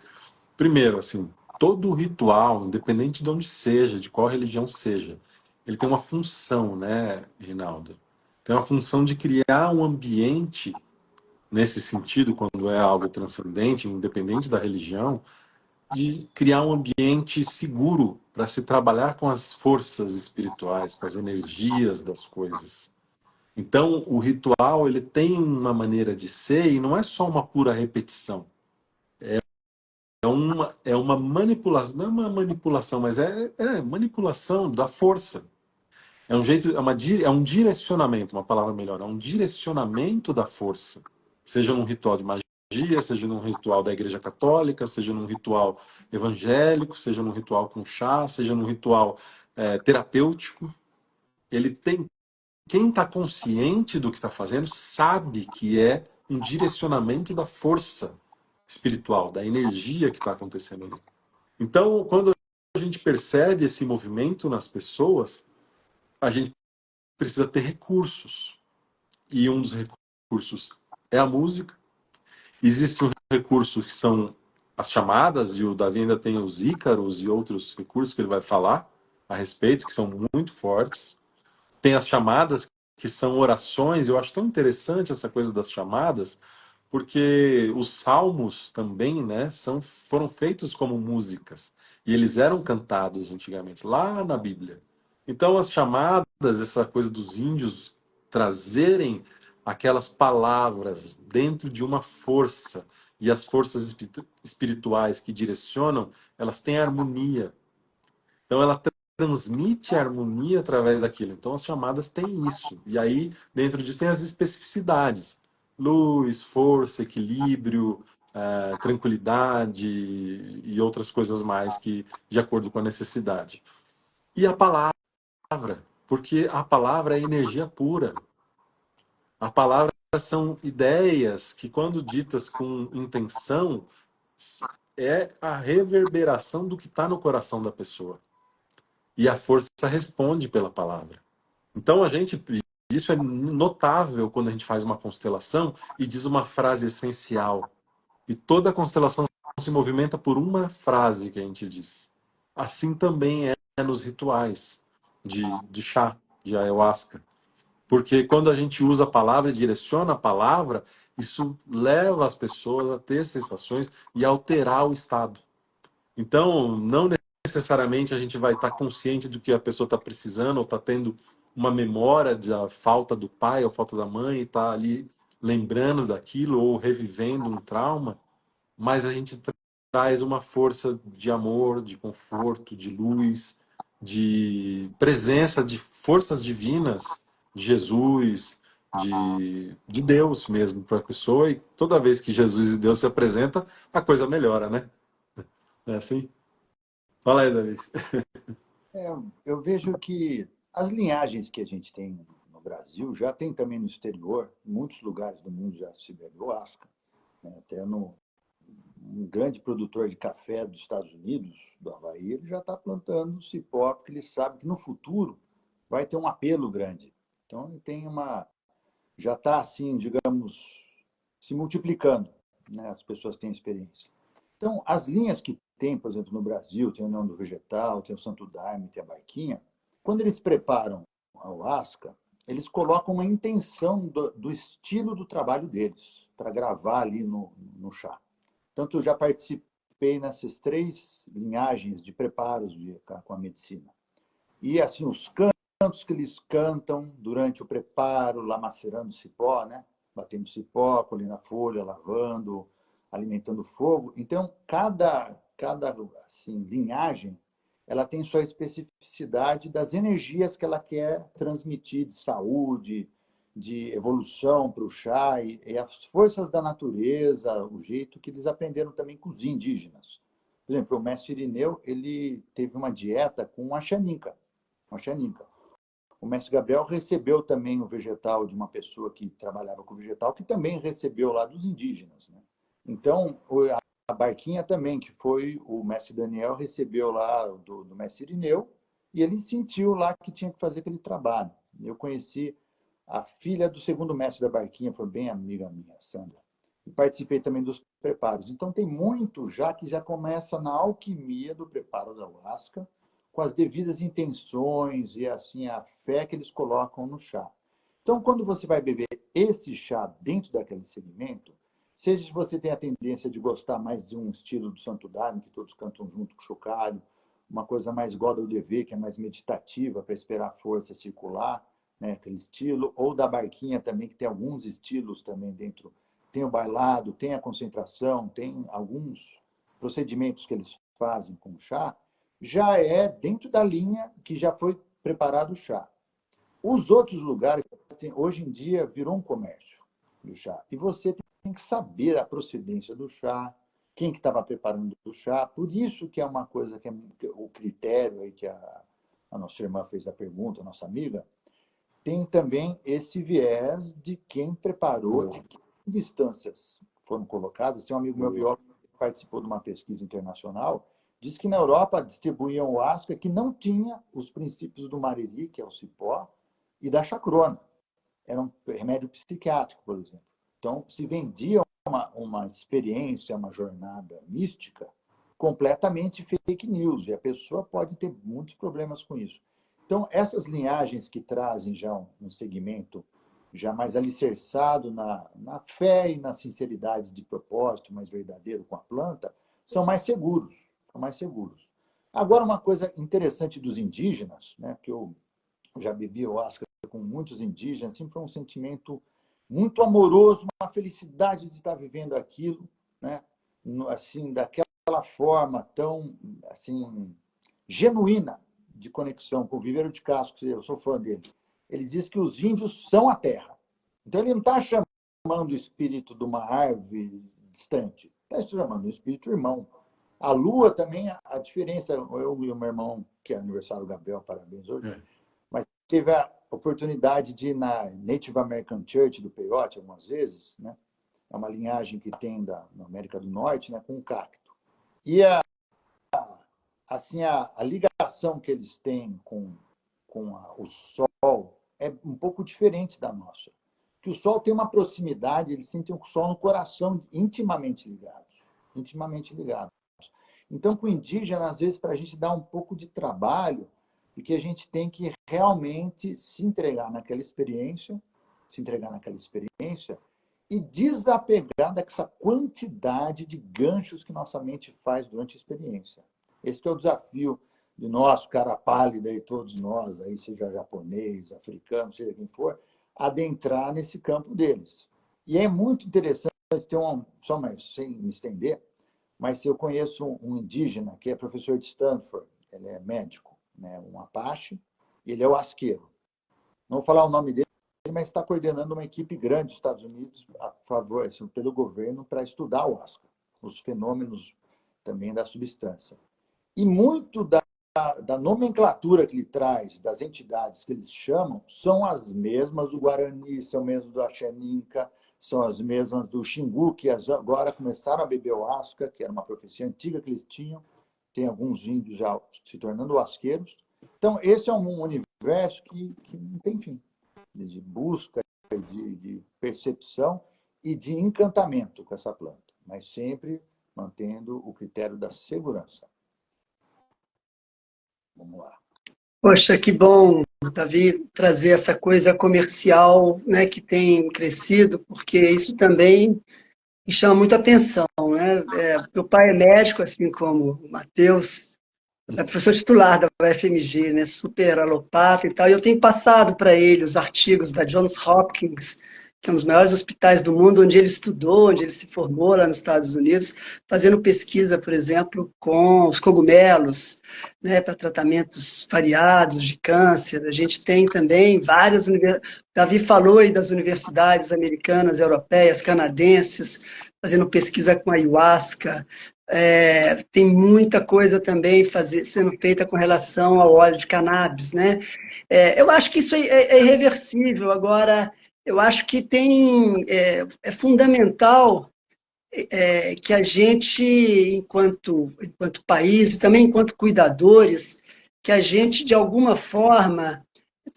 primeiro, assim, todo ritual, independente de onde seja, de qual religião seja, ele tem uma função, né, Rinaldo? Tem uma função de criar um ambiente, nesse sentido, quando é algo transcendente, independente da religião, de criar um ambiente seguro para se trabalhar com as forças espirituais, com as energias das coisas. Então, o ritual ele tem uma maneira de ser e não é só uma pura repetição. É uma manipulação, não é uma manipulação, mas é manipulação da força. É um jeito, é um direcionamento, uma palavra melhor, é um direcionamento da força. Seja num ritual de magia, seja num ritual da Igreja Católica, seja num ritual evangélico, seja num ritual com chá, seja num ritual terapêutico. Ele tem Quem está consciente do que está fazendo sabe que é um direcionamento da força espiritual, da energia que está acontecendo ali. Então, quando a gente percebe esse movimento nas pessoas, a gente precisa ter recursos. E um dos recursos é a música. Existem recursos que são as chamadas, e o Davi ainda tem os ícaros e outros recursos que ele vai falar a respeito, que são muito fortes. Tem as chamadas, que são orações. Eu acho tão interessante essa coisa das chamadas, porque os salmos também, né, foram feitos como músicas e eles eram cantados antigamente lá na Bíblia. Então as chamadas, essa coisa dos índios trazerem aquelas palavras dentro de uma força, e as forças espirituais que direcionam, elas têm harmonia. Então ela transmite a harmonia através daquilo. Então as chamadas têm isso. E aí, dentro disso, tem as especificidades. Luz, força, equilíbrio, tranquilidade e outras coisas mais que de acordo com a necessidade. E a palavra, porque a palavra é energia pura. A palavra são ideias que, quando ditas com intenção, é a reverberação do que está no coração da pessoa. E a força responde pela palavra. Então isso é notável quando a gente faz uma constelação e diz uma frase essencial. E toda a constelação se movimenta por uma frase que a gente diz. Assim também é nos rituais de chá, de ayahuasca. Porque quando a gente usa a palavra e direciona a palavra, isso leva as pessoas a ter sensações e alterar o estado. Então, não necessariamente a gente vai estar consciente do que a pessoa está precisando, ou está tendo uma memória da falta do pai ou falta da mãe, e está ali lembrando daquilo ou revivendo um trauma, mas a gente traz uma força de amor, de conforto, de luz, de presença de forças divinas, de Jesus, de Deus mesmo para a pessoa, e toda vez que Jesus e Deus se apresenta, a coisa melhora, né? É assim? Fala aí, Davi. É, eu vejo que as linhagens que a gente tem no Brasil já tem também no exterior, em muitos lugares do mundo já se bebe ayahuasca, né? Até no um grande produtor de café dos Estados Unidos, do Havaí, ele já está plantando cipó, porque ele sabe que no futuro vai ter um apelo grande. Então ele tem já está assim, digamos, se multiplicando, né? As pessoas têm experiência. Então, as linhas que tem, por exemplo, no Brasil, tem o União do Vegetal, tem o Santo Daime, tem a Barquinha, quando eles preparam a ayahuasca, eles colocam uma intenção do estilo do trabalho deles, para gravar ali no chá. Tanto eu já participei nessas três linhagens de preparos com a medicina. E assim, os cantos que eles cantam durante o preparo, lá macerando o cipó, né? Batendo cipó, colhendo a folha, lavando, alimentando o fogo. Então, cada assim, linhagem, ela tem sua especificidade das energias que ela quer transmitir de saúde, de evolução para o chá e as forças da natureza, o jeito que eles aprenderam também com os indígenas. Por exemplo, o mestre Irineu, ele teve uma dieta com a xaninca. Uma xaninca. O mestre Gabriel recebeu também o vegetal de uma pessoa que trabalhava com vegetal, que também recebeu lá dos indígenas, né? Então, a barquinha também, que foi o mestre Daniel, recebeu lá do mestre Irineu, e ele sentiu lá que tinha que fazer aquele trabalho. Eu conheci a filha do segundo mestre da barquinha, foi bem amiga minha, Sandra. E participei também dos preparos. Então, tem muito já que já começa na alquimia do preparo da ayahuasca, com as devidas intenções e assim a fé que eles colocam no chá. Então, quando você vai beber esse chá dentro daquele segmento, seja você tem a tendência de gostar mais de um estilo do Santo Daime, que todos cantam junto com o chocalho, uma coisa mais Goda UDV, que é mais meditativa, para esperar a força circular, né, aquele estilo, ou da barquinha também, que tem alguns estilos também dentro. Tem o bailado, tem a concentração, tem alguns procedimentos que eles fazem com o chá, já é dentro da linha que já foi preparado o chá. Os outros lugares, hoje em dia, virou um comércio do chá. E você tem que saber a procedência do chá, quem que estava preparando o chá. Por isso que é uma coisa que é o critério aí que a nossa irmã fez a pergunta, a nossa amiga, tem também esse viés de quem preparou, de que substâncias foram colocadas. Tem um amigo meu biólogo que participou de uma pesquisa internacional, diz que na Europa distribuíam o asca que não tinha os princípios do mariri, que é o cipó, e da chacrona. Era um remédio psiquiátrico, por exemplo. Então, se vendia uma experiência, uma jornada mística, completamente fake news, e a pessoa pode ter muitos problemas com isso. Então, essas linhagens que trazem já um segmento já mais alicerçado na fé e na sinceridade de propósito, mais verdadeiro com a planta, são mais seguros. São mais seguros. Agora, uma coisa interessante dos indígenas, né, que eu já bebi ayahuasca com muitos indígenas, sempre foi um sentimento muito amoroso, uma felicidade de estar vivendo aquilo, né, assim, daquela forma tão assim genuína de conexão com o Viveiro de Castro, que eu sou fã dele. Ele diz que os índios são a terra. Então, ele não está chamando o espírito de uma árvore distante, está chamando o espírito irmão. A lua também, a diferença, eu e o meu irmão, que é aniversário do Gabriel, parabéns hoje, mas teve a oportunidade de ir na Native American Church do Peyote algumas vezes, né? É uma linhagem que tem na América do Norte, né, com o cacto. E assim, a ligação que eles têm com o sol é um pouco diferente da nossa. Que o sol tem uma proximidade, eles sentem o sol no coração, intimamente ligados. Intimamente ligados. Então, com o indígena, às vezes, para a gente dá um pouco de trabalho, porque a gente tem que realmente se entregar naquela experiência, e desapegar dessa quantidade de ganchos que nossa mente faz durante a experiência. Esse é o desafio de nós, cara pálida e todos nós, aí, seja japonês, africano, seja quem for, adentrar nesse campo deles. E é muito interessante, só mais sem me estender, mas eu conheço um indígena que é professor de Stanford, ele é médico, né, um Apache, e ele é o asqueiro. Não vou falar o nome dele, mas está coordenando uma equipe grande dos Estados Unidos a favor, assim, pelo governo para estudar o asca, os fenômenos também da substância. E muito da nomenclatura que ele traz, das entidades que eles chamam, são as mesmas do Guarani, são mesmo do Axeninca, são as mesmas do Xingu, que agora começaram a beber o asca, que era uma profecia antiga que eles tinham. Tem alguns índios já se tornando asqueiros. Então, esse é um universo que não tem fim, de busca, de percepção e de encantamento com essa planta, mas sempre mantendo o critério da segurança. Vamos lá. Poxa, que bom, Davi, trazer essa coisa comercial, né, que tem crescido, porque isso também me chama muita atenção, né? Meu pai é médico, assim como o Matheus, é professor titular da UFMG, né? Super alopata e tal, e eu tenho passado para ele os artigos da Johns Hopkins, que é um dos maiores hospitais do mundo, onde ele estudou, onde ele se formou lá nos Estados Unidos, fazendo pesquisa, por exemplo, com os cogumelos, né, para tratamentos variados de câncer. A gente tem também várias universidades, Davi falou aí das universidades americanas, europeias, canadenses, fazendo pesquisa com ayahuasca. Tem muita coisa também sendo feita com relação ao óleo de cannabis, né? Eu acho que isso é irreversível. Agora, eu acho que é fundamental que a gente, enquanto país, e também enquanto cuidadores, que a gente, de alguma forma,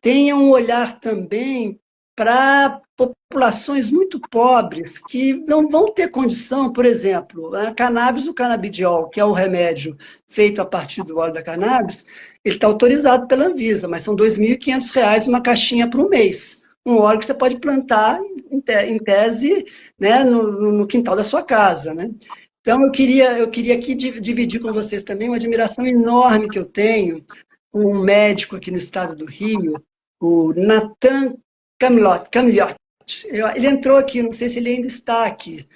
tenha um olhar também para populações muito pobres que não vão ter condição, por exemplo, a cannabis, o canabidiol, que é o remédio feito a partir do óleo da cannabis, ele está autorizado pela Anvisa, mas são R$ 2.500 uma caixinha por um mês. Um óleo que você pode plantar, em tese, né, no quintal da sua casa, né? Então, eu queria aqui dividir com vocês também uma admiração enorme que eu tenho com um médico aqui no estado do Rio, o Nathan Camilhote. Ele entrou aqui, não sei se ele ainda está aqui,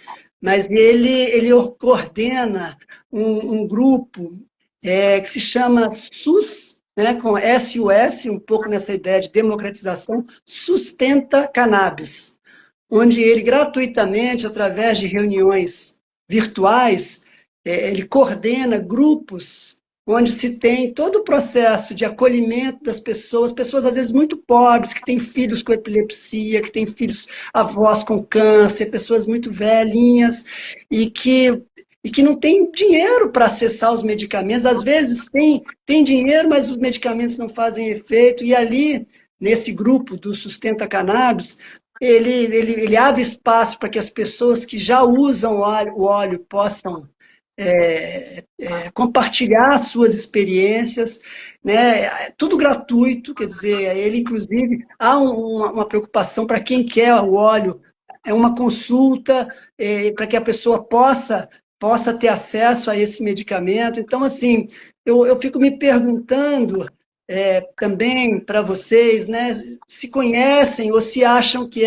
mas ele coordena um grupo que se chama SUS, né, com SUS, um pouco nessa ideia de democratização, Sustenta Cannabis, onde ele gratuitamente, através de reuniões virtuais, ele coordena grupos onde se tem todo o processo de acolhimento das pessoas às vezes muito pobres, que têm filhos com epilepsia, que têm filhos, avós com câncer, pessoas muito velhinhas, e que não têm dinheiro para acessar os medicamentos. Às vezes tem dinheiro, mas os medicamentos não fazem efeito, e ali, nesse grupo do Sustenta Cannabis, ele abre espaço para que as pessoas que já usam o óleo possam compartilhar suas experiências, né? Tudo gratuito, quer dizer, ele inclusive há uma preocupação para quem quer o óleo, é uma consulta para que a pessoa possa ter acesso a esse medicamento. Então, assim, eu fico me perguntando também para vocês, né, se conhecem ou se acham que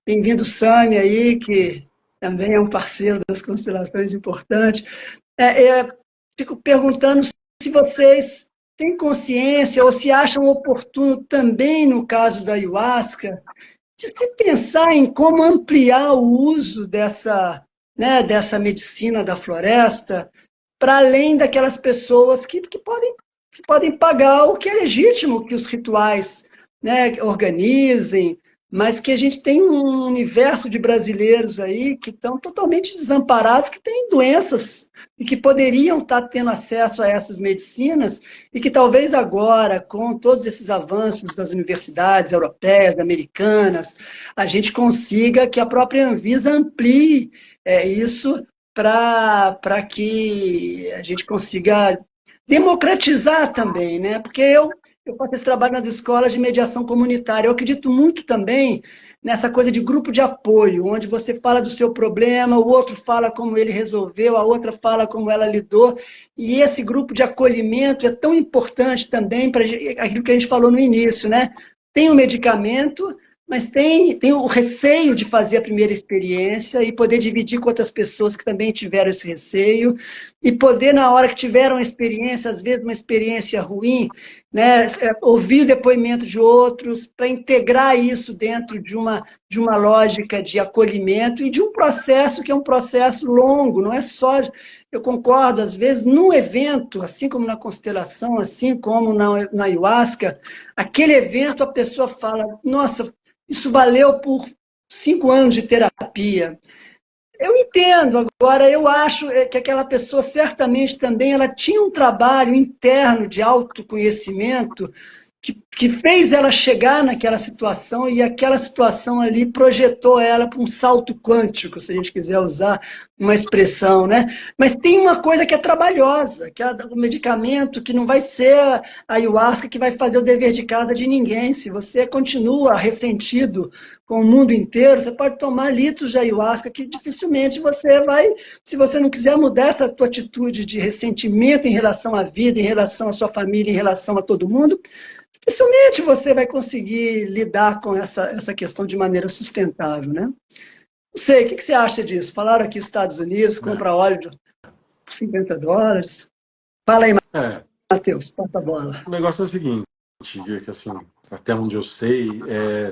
bem-vindo Sami aí, que também é um parceiro das constelações importante. Fico perguntando se vocês têm consciência ou se acham oportuno também, no caso da ayahuasca, de se pensar em como ampliar o uso dessa medicina da floresta para além daquelas pessoas que podem pagar o que é legítimo que os rituais, né, organizem, mas que a gente tem um universo de brasileiros aí que estão totalmente desamparados, que têm doenças e que poderiam estar tendo acesso a essas medicinas e que talvez agora, com todos esses avanços das universidades europeias, americanas, a gente consiga que a própria Anvisa amplie isso para que a gente consiga democratizar também, né? Porque eu faço esse trabalho nas escolas de mediação comunitária. Eu acredito muito também nessa coisa de grupo de apoio, onde você fala do seu problema, o outro fala como ele resolveu, a outra fala como ela lidou. E esse grupo de acolhimento é tão importante também para aquilo que a gente falou no início, né? Tem o medicamento, mas tem o receio de fazer a primeira experiência e poder dividir com outras pessoas que também tiveram esse receio e poder, na hora que tiveram uma experiência, às vezes uma experiência ruim, né, ouvir o depoimento de outros para integrar isso dentro de uma lógica de acolhimento e de um processo que é um processo longo, não é só... Eu concordo, às vezes, num evento, assim como na constelação, assim como na ayahuasca, aquele evento a pessoa fala, nossa, isso valeu por 5 anos de terapia. Eu entendo, agora eu acho que aquela pessoa certamente também ela tinha um trabalho interno de autoconhecimento que fez ela chegar naquela situação e aquela situação ali projetou ela para um salto quântico, se a gente quiser usar uma expressão, né? Mas tem uma coisa que é trabalhosa, que é o medicamento, que não vai ser a ayahuasca que vai fazer o dever de casa de ninguém. Se você continua ressentido com o mundo inteiro, você pode tomar litros de ayahuasca que dificilmente você vai, se você não quiser mudar essa tua atitude de ressentimento em relação à vida, em relação à sua família, em relação a todo mundo, dificilmente você vai conseguir lidar com essa questão de maneira sustentável, né? Não sei, o que você acha disso? Falaram aqui os Estados Unidos Né? compra óleo por US$ 50. Fala aí, É, Matheus, passa a bola. o negócio é o seguinte, que assim, até onde eu sei,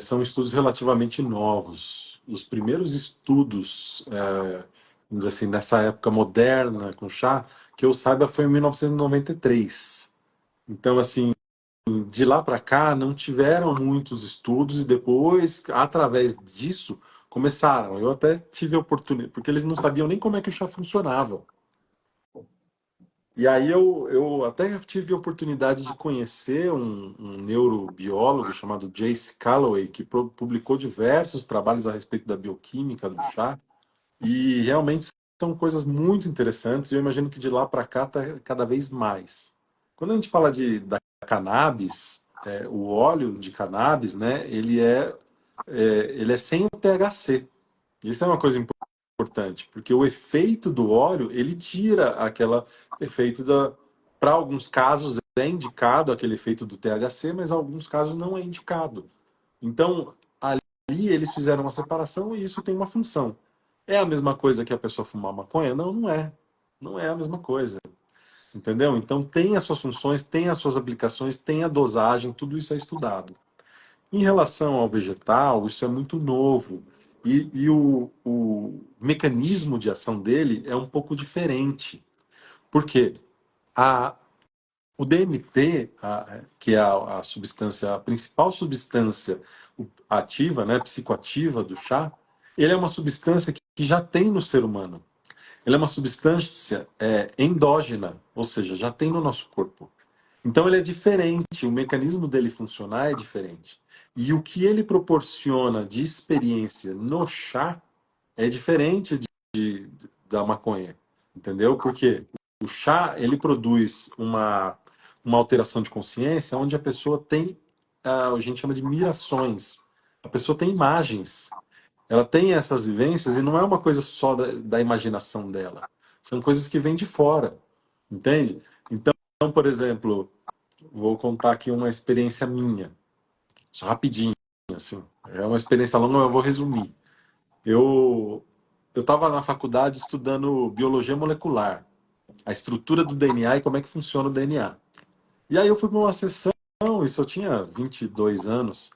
são estudos relativamente novos. Os primeiros estudos, vamos dizer assim, nessa época moderna com chá, que eu saiba, foi em 1993. Então, assim, de lá para cá não tiveram muitos estudos e depois, através disso, começaram. Eu até tive a oportunidade, porque eles não sabiam nem como é que o chá funcionava. E aí eu até tive a oportunidade de conhecer um neurobiólogo chamado Jace Calloway, que publicou diversos trabalhos a respeito da bioquímica do chá, e realmente são coisas muito interessantes, e eu imagino que de lá para cá está cada vez mais. Quando a gente fala da cannabis, o óleo de cannabis, né, ele é sem o THC. Isso é uma coisa importante, porque o efeito do óleo, ele tira aquele efeito da... Para alguns casos é indicado aquele efeito do THC, mas em alguns casos não é indicado. Então, ali eles fizeram uma separação e isso tem uma função. É a mesma coisa que a pessoa fumar maconha? Não, não é. Não é a mesma coisa. Entendeu? Então tem as suas funções, tem as suas aplicações, tem a dosagem, tudo isso é estudado. Em relação ao vegetal, isso é muito novo. E o mecanismo de ação dele é um pouco diferente. Por quê? A, o DMT, que é a substância, a principal substância ativa, né, psicoativa do chá, ele é uma substância que já tem no ser humano. Ele é uma substância endógena, ou seja, já tem no nosso corpo. Então ele é diferente, o mecanismo dele funcionar é diferente. E o que ele proporciona de experiência no chá é diferente da maconha, entendeu? Porque o chá, ele produz uma alteração de consciência onde a pessoa tem, a gente chama de mirações. A pessoa tem imagens, ela tem essas vivências e não é uma coisa só da imaginação dela. São coisas que vêm de fora, entende? Então, por exemplo, vou contar aqui uma experiência minha, só rapidinho, assim. É uma experiência longa, mas eu vou resumir. Eu eu estava na faculdade estudando biologia molecular, a estrutura do DNA e como é que funciona o DNA. E aí eu fui para uma sessão, isso eu tinha 22 anos,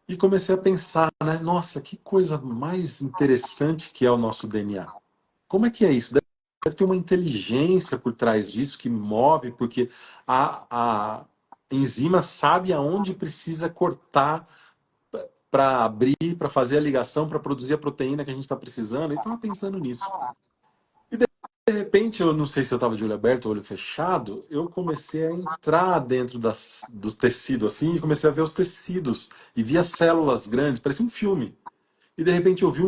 e comecei a pensar, né? Nossa, que coisa mais interessante que é o nosso DNA. Como é que é isso? Deve ter uma inteligência por trás disso que move, porque a enzima sabe aonde precisa cortar para abrir, para fazer a ligação, para produzir a proteína que a gente está precisando. E estava pensando nisso. E de repente, eu não sei se eu estava de olho aberto ou olho fechado, eu comecei a entrar dentro do tecido assim e comecei a ver os tecidos e via células grandes, parecia um filme. E de repente eu vi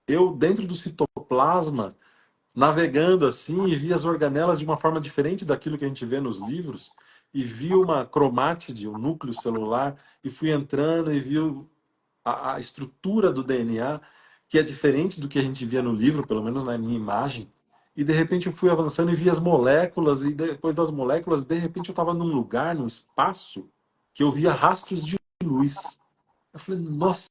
eu dentro do citoplasma navegando assim e vi as organelas de uma forma diferente daquilo que a gente vê nos livros e vi uma cromátide, um núcleo celular e fui entrando e vi a estrutura do DNA que é diferente do que a gente via no livro, pelo menos na minha imagem. E de repente eu fui avançando e vi as moléculas e depois das moléculas, de repente eu estava num lugar, num espaço que eu via rastros de luz. Eu falei, nossa,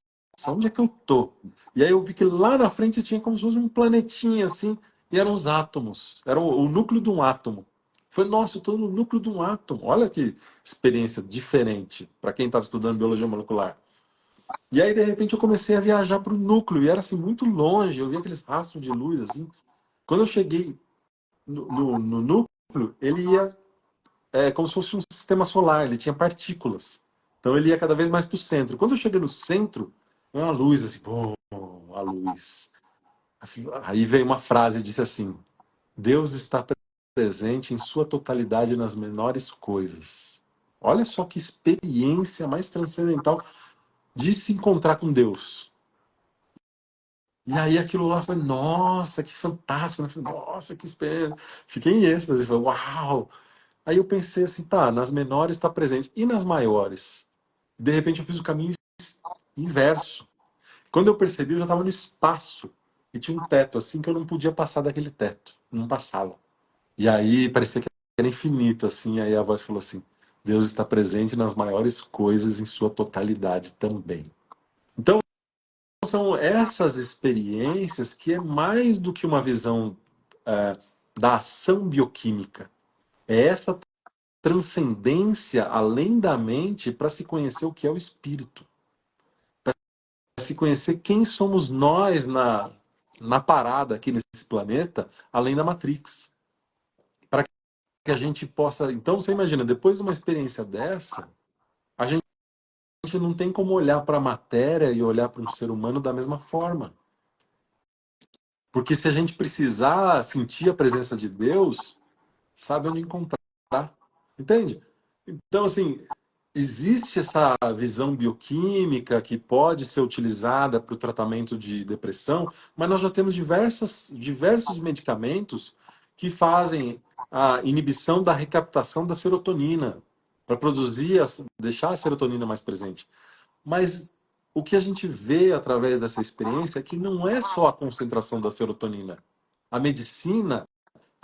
onde é que eu tô? E aí eu vi que lá na frente tinha como se fosse um planetinha assim, e eram os átomos, era o núcleo de um átomo. Foi, nossa, eu estou no núcleo de um átomo. Olha que experiência diferente para quem estava estudando biologia molecular. E aí, de repente, eu comecei a viajar para o núcleo, e era assim, muito longe, eu via aqueles rastros de luz, assim. Quando eu cheguei no núcleo, ele ia como se fosse um sistema solar, ele tinha partículas. Então ele ia cada vez mais para o centro. Quando eu cheguei no centro, uma luz assim, pô, a luz. Aí veio uma frase e disse assim: Deus está presente em sua totalidade nas menores coisas. Olha só que experiência mais transcendental de se encontrar com Deus. E aí aquilo lá foi, nossa, que fantástico. Eu falei, nossa, que experiência. Fiquei em êxtase, falei, uau. Aí eu pensei assim, tá, nas menores está presente. E nas maiores? De repente eu fiz o caminho inverso. Quando eu percebi, eu já estava no espaço. E tinha um teto, assim, que eu não podia passar daquele teto. Não passava. E aí parecia que era infinito, assim. Aí a voz falou assim, Deus está presente nas maiores coisas em sua totalidade também. Então, são essas experiências que é mais do que uma visão da ação bioquímica. É essa transcendência além da mente para se conhecer o que é o espírito. Para se conhecer quem somos nós na parada aqui nesse planeta, além da Matrix. Para que a gente possa... Então, você imagina, depois de uma experiência dessa, a gente não tem como olhar para a matéria e olhar para um ser humano da mesma forma. Porque se a gente precisar sentir a presença de Deus, sabe onde encontrar. Entende? Então, assim, existe essa visão bioquímica que pode ser utilizada para o tratamento de depressão, mas nós já temos diversos medicamentos que fazem a inibição da recaptação da serotonina, para produzir, deixar a serotonina mais presente. Mas o que a gente vê através dessa experiência é que não é só a concentração da serotonina. A medicina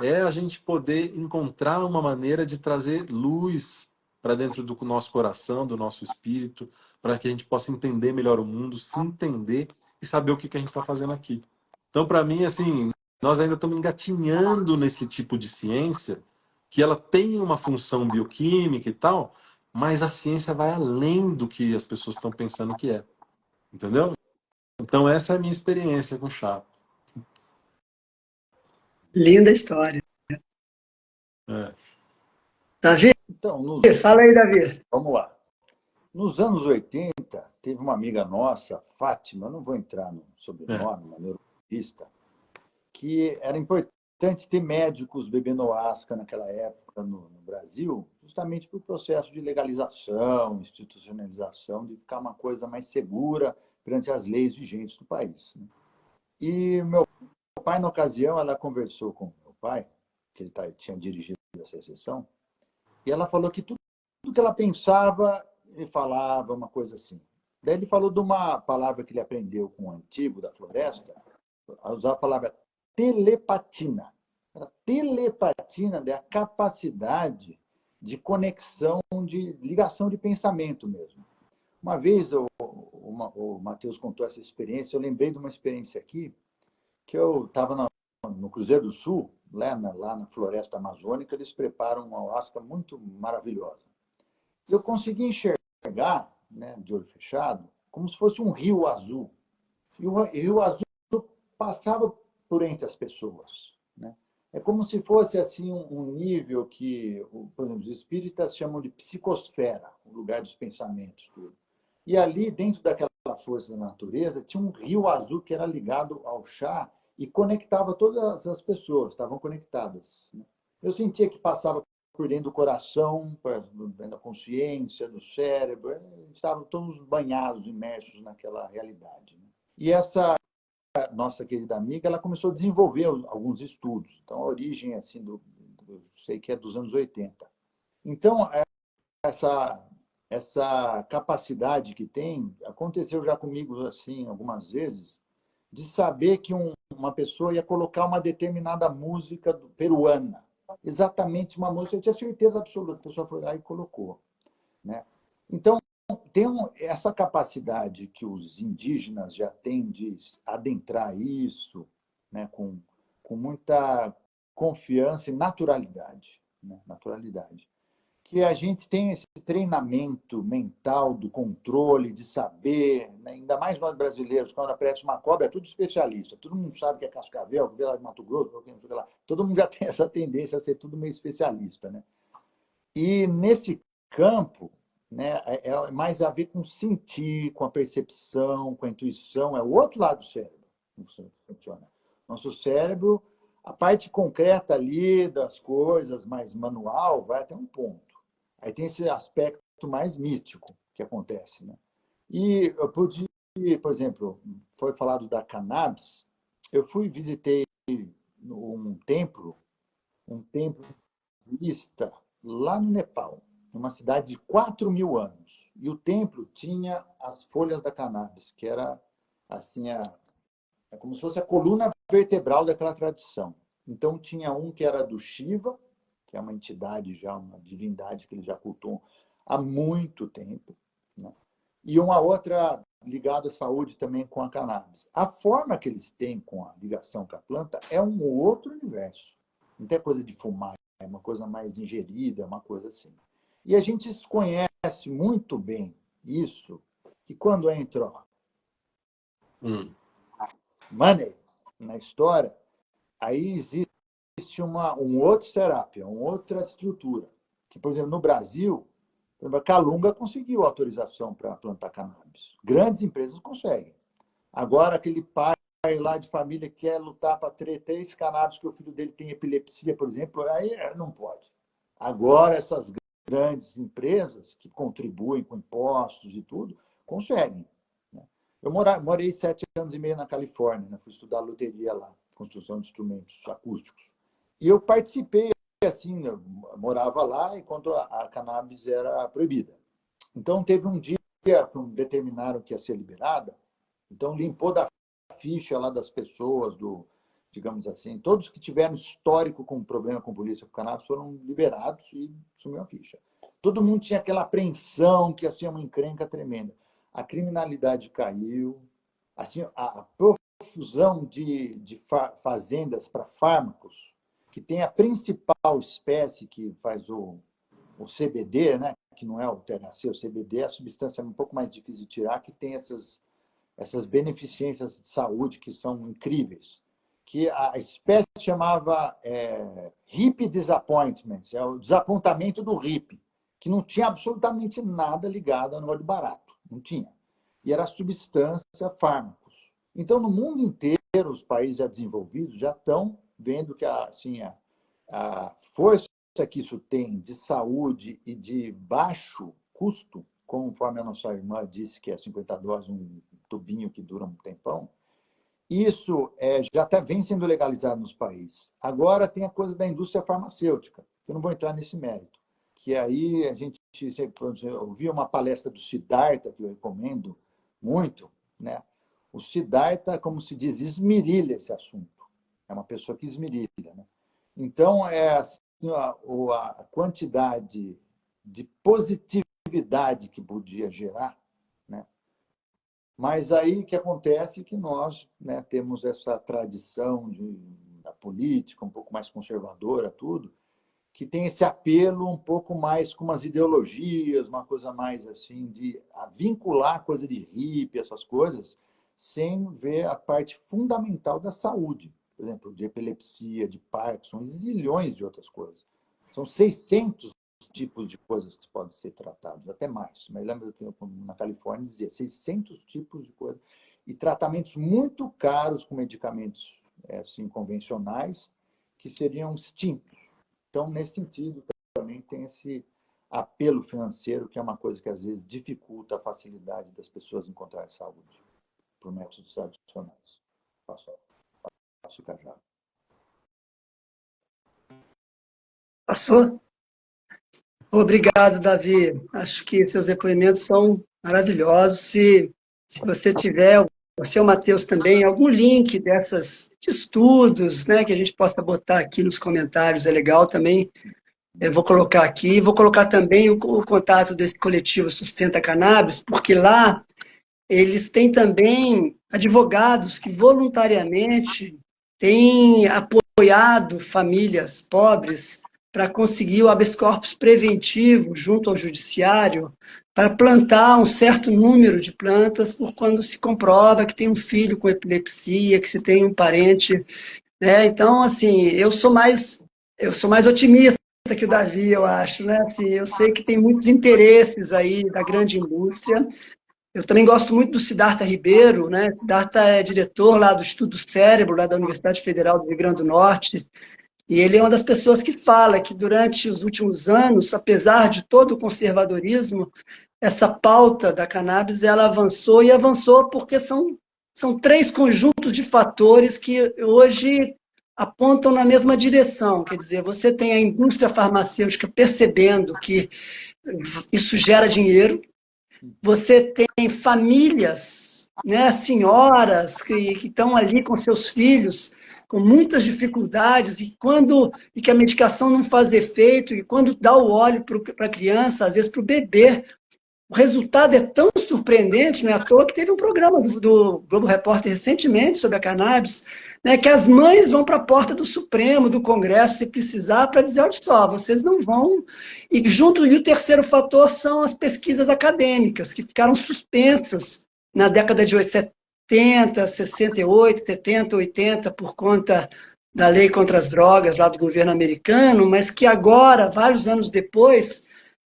é a gente poder encontrar uma maneira de trazer luz para dentro do nosso coração, do nosso espírito, para que a gente possa entender melhor o mundo, se entender e saber o que que a gente está fazendo aqui. Então, para mim, assim, nós ainda estamos engatinhando nesse tipo de ciência, que ela tem uma função bioquímica e tal, mas a ciência vai além do que as pessoas estão pensando que é. Entendeu? Então, essa é a minha experiência com chá. Linda história. É. Davi, Então, fala aí, Davi. vamos lá. Nos anos 80, teve uma amiga nossa, Fátima, não vou entrar no É. sobrenome, uma neurologista, que era importante ter médicos bebendo ayahuasca naquela época no Brasil, justamente para o processo de legalização, institucionalização, de ficar uma coisa mais segura perante as leis vigentes do país. E meu pai, na ocasião, ela conversou com meu pai, que ele tinha dirigido essa sessão, e ela falou que tudo que ela pensava, ele falava uma coisa assim. Daí ele falou de uma palavra que ele aprendeu com o antigo da floresta, a usar a palavra telepatina. A telepatina é a capacidade de conexão, de ligação de pensamento mesmo. Uma vez o Matheus contou essa experiência, eu lembrei de uma experiência aqui, que eu estava no Cruzeiro do Sul, lá na floresta amazônica, eles preparam uma ayahuasca muito maravilhosa. Eu consegui enxergar, né, de olho fechado, como se fosse um rio azul. E o rio azul passava por entre as pessoas, né? É como se fosse assim um nível que, por exemplo, os espíritas chamam de psicosfera, o lugar dos pensamentos, tudo. E ali, dentro daquela força da natureza, tinha um rio azul que era ligado ao chá e conectava todas as pessoas, estavam conectadas, né? Eu sentia que passava por dentro do coração, dentro da consciência, do cérebro, estavam todos banhados, imersos naquela realidade, né? E essa nossa querida amiga, ela começou a desenvolver alguns estudos. Então, a origem, assim, sei que é dos anos 80. Então, essa capacidade que tem, aconteceu já comigo, assim, algumas vezes, de saber que uma pessoa ia colocar uma determinada música peruana. Exatamente uma música, eu tinha certeza absoluta, a pessoa foi lá e colocou, né? Então, tem essa capacidade que os indígenas já têm de adentrar isso, né, com muita confiança e naturalidade, né? Naturalidade. Que a gente tem esse treinamento mental do controle, de saber, né? Ainda mais nós brasileiros, quando aparece uma cobra, é tudo especialista. Todo mundo sabe que é cascavel, que veio lá de Mato Grosso, que não sei o que lá. Todo mundo já tem essa tendência a ser tudo meio especialista, né? E nesse campo, né, é mais a ver com sentir, com a percepção, com a intuição, é o outro lado do cérebro que funciona. Nosso cérebro, a parte concreta ali das coisas, mais manual, vai até um ponto. Aí tem esse aspecto mais místico que acontece, né? E eu pude, por exemplo, foi falado da cannabis, eu visitei um templo budista lá no Nepal, numa cidade de 4.000 anos. E o templo tinha as folhas da cannabis, que era assim, é como se fosse a coluna vertebral daquela tradição. Então tinha um que era do Shiva, que é uma entidade já, uma divindade que eles já cultuam há muito tempo, né? E uma outra ligada à saúde também com a cannabis. A forma que eles têm com a ligação com a planta é um outro universo. Não tem coisa de fumar, é uma coisa mais ingerida, uma coisa assim. E a gente conhece muito bem isso, que quando entra money na história, aí existe um outro setup, uma outra estrutura. Que, por exemplo, no Brasil, a Calunga conseguiu autorização para plantar cannabis. Grandes empresas conseguem. Agora, aquele pai lá de família que quer lutar para 3 cannabis que o filho dele tem epilepsia, por exemplo, aí não pode. Agora, essas grandes empresas que contribuem com impostos e tudo, conseguem. Eu morei 7 anos e meio na Califórnia, né? Fui estudar loteria lá, construção de instrumentos acústicos. E eu participei, assim, eu morava lá enquanto a cannabis era proibida. Então, teve um dia que determinaram que ia ser liberada, então limpou da ficha lá das pessoas, digamos assim, todos que tiveram histórico com problema com polícia com cannabis foram liberados e sumiu a ficha. Todo mundo tinha aquela apreensão que ia ser uma encrenca tremenda. A criminalidade caiu, assim, a profusão de fazendas para fármacos, que tem a principal espécie que faz o CBD, né? Que não é o THC, o CBD é a substância um pouco mais difícil de tirar, que tem essas beneficências de saúde que são incríveis, que a espécie chamava hip disappointment, é o desapontamento do hippie, que não tinha absolutamente nada ligado ao negócio de barato, não tinha. E era substância, fármacos. Então, no mundo inteiro, os países já desenvolvidos já estão vendo que assim, a força que isso tem de saúde e de baixo custo, conforme a nossa irmã disse que é 50 dólares um tubinho que dura um tempão, isso já vem sendo legalizado nos países. Agora tem a coisa da indústria farmacêutica. Eu não vou entrar nesse mérito. Que aí a gente ouviu uma palestra do Siddhartha, que eu recomendo muito, né? O Siddhartha, como se diz, esmerilha esse assunto. É uma pessoa que esmerilha, né? Então, assim, a quantidade de positividade que podia gerar, né? Mas aí o que acontece é que nós, né, temos essa tradição da política um pouco mais conservadora, tudo, que tem esse apelo um pouco mais com umas ideologias, uma coisa mais assim, de vincular coisa de hippie, essas coisas, sem ver a parte fundamental da saúde. Por exemplo, de epilepsia, de Parkinson, e zilhões de outras coisas. São 600 tipos de coisas que podem ser tratadas, até mais. Mas lembra que na Califórnia dizia 600 tipos de coisas. E tratamentos muito caros com medicamentos assim, convencionais, que seriam extintos. Então, nesse sentido, também tem esse apelo financeiro, que é uma coisa que às vezes dificulta a facilidade das pessoas encontrarem saúde por métodos tradicionais. Passo o cajado. Passou? Obrigado, Davi. Acho que seus depoimentos são maravilhosos. Se você tiver, você, o Matheus também, algum link de estudos, né, que a gente possa botar aqui nos comentários, é legal também. Eu vou colocar aqui. Vou colocar também o contato desse coletivo Sustenta Cannabis, porque lá eles têm também advogados que voluntariamente têm apoiado famílias pobres para conseguir o habeas corpus preventivo junto ao judiciário para plantar um certo número de plantas por quando se comprova que tem um filho com epilepsia, que se tem um parente, né? Então, assim, eu sou mais otimista que o Davi, eu acho, né? Assim, eu sei que tem muitos interesses aí da grande indústria. Eu também gosto muito do Siddhartha Ribeiro, né? Siddhartha é diretor lá do Estudo Cérebro, lá da Universidade Federal do Rio Grande do Norte, e ele é uma das pessoas que fala que durante os últimos anos, apesar de todo o conservadorismo, essa pauta da cannabis, ela avançou, e avançou porque são 3 conjuntos de fatores que hoje apontam na mesma direção. Quer dizer, você tem a indústria farmacêutica percebendo que isso gera dinheiro, você tem famílias né, senhoras que estão ali com seus filhos, com muitas dificuldades, e que a medicação não faz efeito, e quando dá o óleo para a criança, às vezes para o bebê, o resultado é tão surpreendente, não é à toa que teve um programa do Globo Repórter recentemente sobre a cannabis, né, que as mães vão para a porta do Supremo, do Congresso, se precisar, para dizer, olha só, vocês não vão. E o terceiro fator são as pesquisas acadêmicas, que ficaram suspensas na década de 70, 68, 70, 80, por conta da lei contra as drogas lá do governo americano, mas que agora, vários anos depois,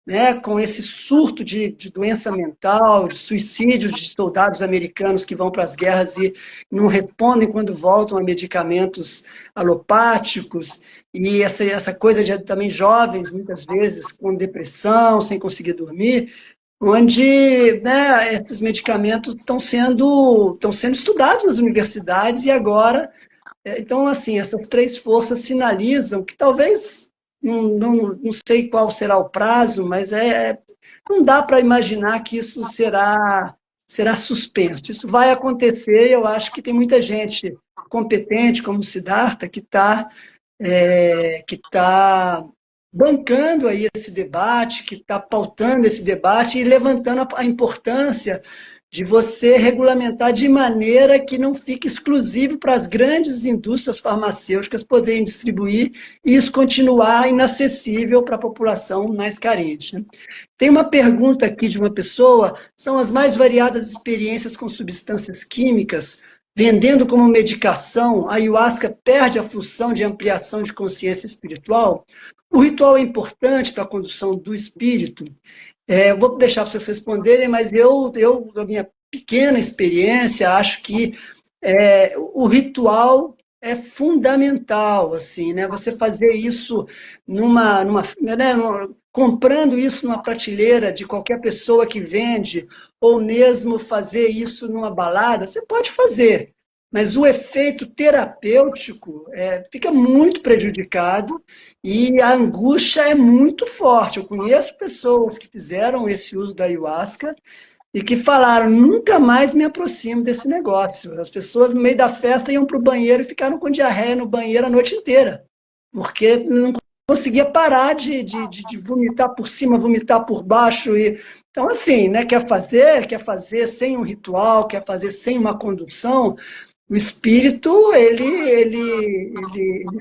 né, com esse surto de doença mental, de suicídios de soldados americanos que vão para as guerras e não respondem quando voltam a medicamentos alopáticos, e essa coisa de também jovens, muitas vezes, com depressão, sem conseguir dormir, onde, né, esses medicamentos estão sendo estudados nas universidades e agora, então, assim, essas três forças sinalizam que talvez, não sei qual será o prazo, mas não dá para imaginar que isso será suspenso. Isso vai acontecer, e eu acho que tem muita gente competente, como o Siddhartha, que tá bancando aí esse debate, que está pautando esse debate e levantando a importância de você regulamentar de maneira que não fique exclusivo para as grandes indústrias farmacêuticas poderem distribuir e isso continuar inacessível para a população mais carente, né? Tem uma pergunta aqui de uma pessoa, são as mais variadas experiências com substâncias químicas, vendendo como medicação, a ayahuasca perde a função de ampliação de consciência espiritual? O ritual é importante para a condução do espírito? Eu vou deixar para vocês responderem, mas da minha pequena experiência, acho que o ritual é fundamental, assim, né? Você fazer isso comprando isso numa prateleira de qualquer pessoa que vende, ou mesmo fazer isso numa balada, você pode fazer, mas o efeito terapêutico fica muito prejudicado e a angústia é muito forte. Eu conheço pessoas que fizeram esse uso da ayahuasca e que falaram, nunca mais me aproximo desse negócio. As pessoas, no meio da festa, iam para o banheiro e ficaram com diarreia no banheiro a noite inteira, porque não conseguia parar de vomitar por cima, vomitar por baixo. Então, assim, né, quer fazer sem um ritual, quer fazer sem uma condução. O espírito, ele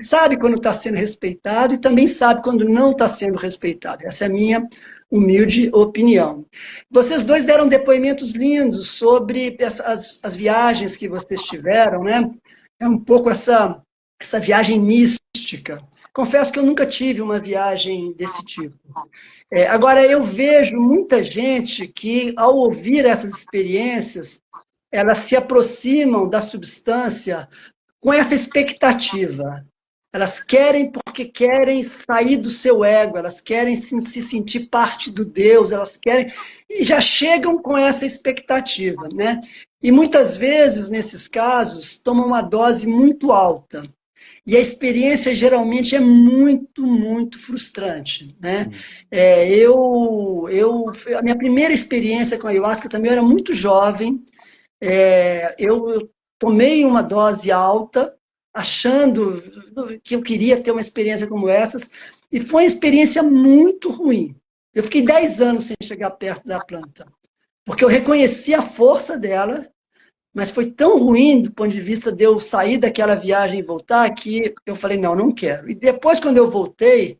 sabe quando está sendo respeitado e também sabe quando não está sendo respeitado. Essa é a minha humilde opinião. Vocês dois deram depoimentos lindos sobre as viagens que vocês tiveram, né? É um pouco essa viagem mística. Confesso que eu nunca tive uma viagem desse tipo. Agora, eu vejo muita gente que, ao ouvir essas experiências, elas se aproximam da substância com essa expectativa. Elas querem porque querem sair do seu ego, elas querem se sentir parte do Deus, elas querem e já chegam com essa expectativa, né? E muitas vezes, nesses casos, tomam uma dose muito alta. E a experiência geralmente é muito, muito frustrante, né? A minha primeira experiência com a ayahuasca também eu era muito jovem. Eu tomei uma dose alta, achando que eu queria ter uma experiência como essas, e foi uma experiência muito ruim. Eu fiquei 10 anos sem chegar perto da planta, porque eu reconheci a força dela, mas foi tão ruim do ponto de vista de eu sair daquela viagem e voltar, que eu falei, não, não quero. E depois, quando eu voltei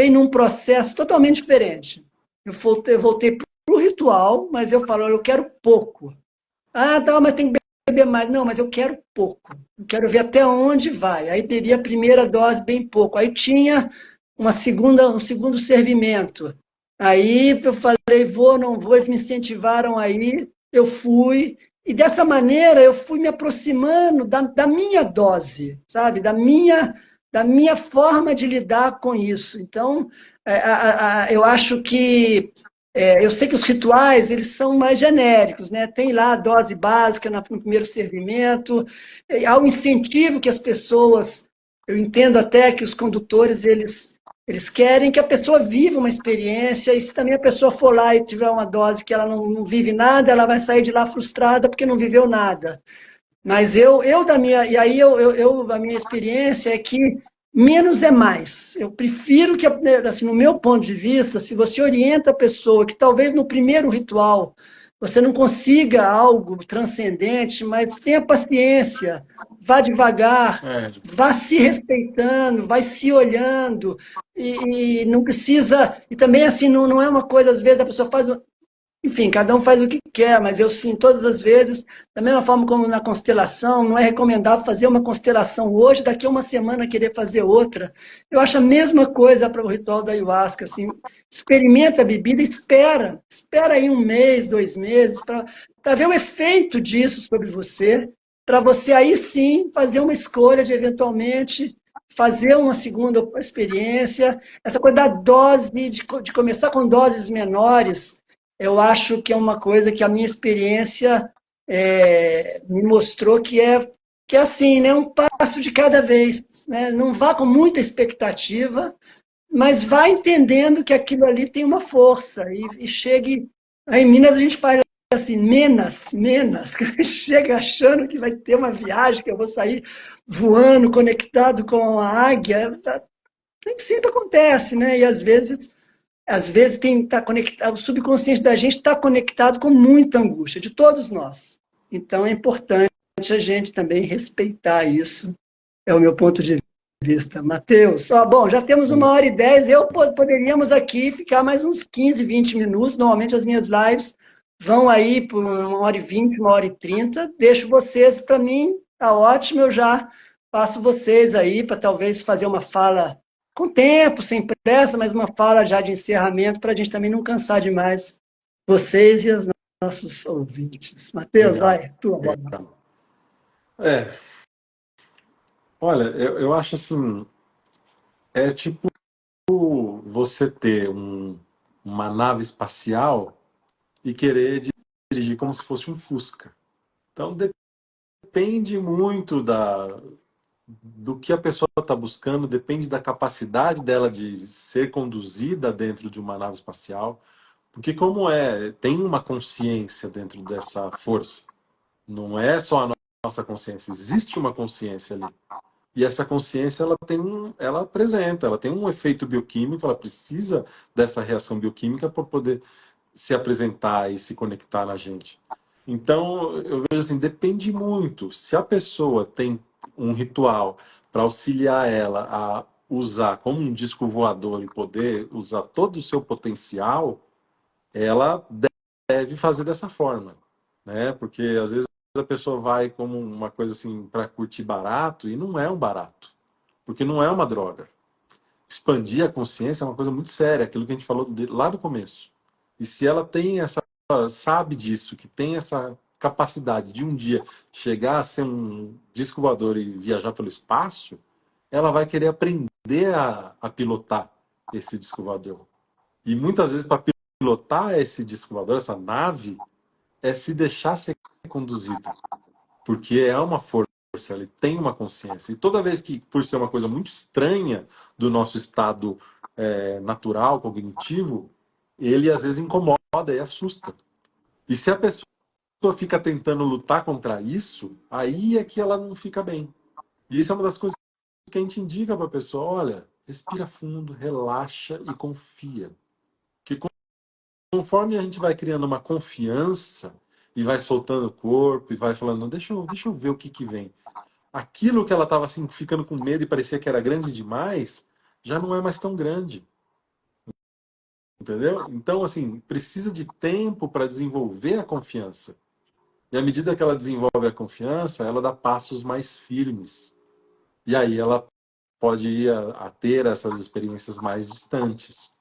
num processo totalmente diferente. Eu voltei para o ritual, mas eu falo, eu quero pouco. Ah, tá, mas tem que beber mais. Não, mas eu quero pouco. Eu quero ver até onde vai. Aí bebi a primeira dose bem pouco. Aí tinha um segundo servimento. Aí eu falei, vou, não vou, eles me incentivaram aí, eu fui. E dessa maneira eu fui me aproximando da minha dose, sabe? Da minha forma de lidar com isso. Então, eu acho que eu sei que os rituais eles são mais genéricos, né? Tem lá a dose básica no primeiro servimento, há um incentivo que as pessoas, eu entendo até que os condutores eles Eles querem que a pessoa viva uma experiência, e se também a pessoa for lá e tiver uma dose que ela não vive nada, ela vai sair de lá frustrada porque não viveu nada. Mas a minha experiência é que menos é mais. Eu prefiro que, assim, no meu ponto de vista, se você orienta a pessoa que talvez no primeiro ritual você não consiga algo transcendente, mas tenha paciência, vá devagar, É, vá se respeitando, vai se olhando, e não precisa. E também, assim, não é uma coisa, às vezes a pessoa faz. Enfim, cada um faz o que quer, mas eu sim, todas as vezes, da mesma forma como na constelação, não é recomendável fazer uma constelação hoje, daqui a uma semana querer fazer outra. Eu acho a mesma coisa para o ritual da ayahuasca, assim, experimenta a bebida, espera aí 1 mês, 2 meses, para ver o efeito disso sobre você, para você aí sim fazer uma escolha de eventualmente fazer uma segunda experiência. Essa coisa da dose, de começar com doses menores, eu acho que é uma coisa que a minha experiência me mostrou que é assim, né? Um passo de cada vez. Né? Não vá com muita expectativa, mas vá entendendo que aquilo ali tem uma força. E chegue. Aí em Minas a gente faz assim, menos. Chega achando que vai ter uma viagem, que eu vou sair voando, conectado com a águia. Nem sempre acontece, né? E às vezes tá conectado, o subconsciente da gente está conectado com muita angústia, de todos nós. Então é importante a gente também respeitar isso, é o meu ponto de vista. Matheus, bom, já temos 1h10, poderíamos aqui ficar mais uns 15, 20 minutos, normalmente as minhas lives vão aí por 1h20, 1h30, deixo vocês, para mim, tá ótimo, eu já passo vocês aí para talvez fazer uma fala com tempo, sem pressa, mas uma fala já de encerramento para a gente também não cansar demais vocês e os nossos ouvintes. Matheus, legal, vai, tua bola. legal. É, olha, eu acho assim, é tipo você ter uma nave espacial e querer dirigir como se fosse um Fusca. Então depende muito do que a pessoa está buscando, depende da capacidade dela de ser conduzida dentro de uma nave espacial, porque tem uma consciência dentro dessa força. Não é só a nossa consciência, existe uma consciência ali. E essa consciência ela tem um efeito bioquímico, ela precisa dessa reação bioquímica para poder se apresentar e se conectar na gente. Então, eu vejo assim, depende muito. Se a pessoa tem um ritual para auxiliar ela a usar como um disco voador e poder usar todo o seu potencial, ela deve fazer dessa forma, né? Porque às vezes a pessoa vai como uma coisa assim para curtir barato e não é um barato, porque não é uma droga. Expandir a consciência é uma coisa muito séria, aquilo que a gente falou lá do começo. E se ela tem sabe disso, que tem essa capacidade de um dia chegar a ser um disco voador e viajar pelo espaço, ela vai querer aprender a pilotar esse disco voador. E muitas vezes para pilotar esse disco voador, essa nave, é se deixar ser conduzido, porque é uma força, ele tem uma consciência. E toda vez que, por ser uma coisa muito estranha do nosso estado natural, cognitivo, ele às vezes incomoda e assusta. E se a pessoa fica tentando lutar contra isso, aí é que ela não fica bem. E isso é uma das coisas que a gente indica para a pessoa: olha, respira fundo, relaxa e confia. Que conforme a gente vai criando uma confiança e vai soltando o corpo e vai falando, deixa eu ver o que vem. Aquilo que ela estava assim, ficando com medo e parecia que era grande demais, já não é mais tão grande. Entendeu? Então, assim, precisa de tempo para desenvolver a confiança. E à medida que ela desenvolve a confiança, ela dá passos mais firmes. E aí ela pode ir a ter essas experiências mais distantes.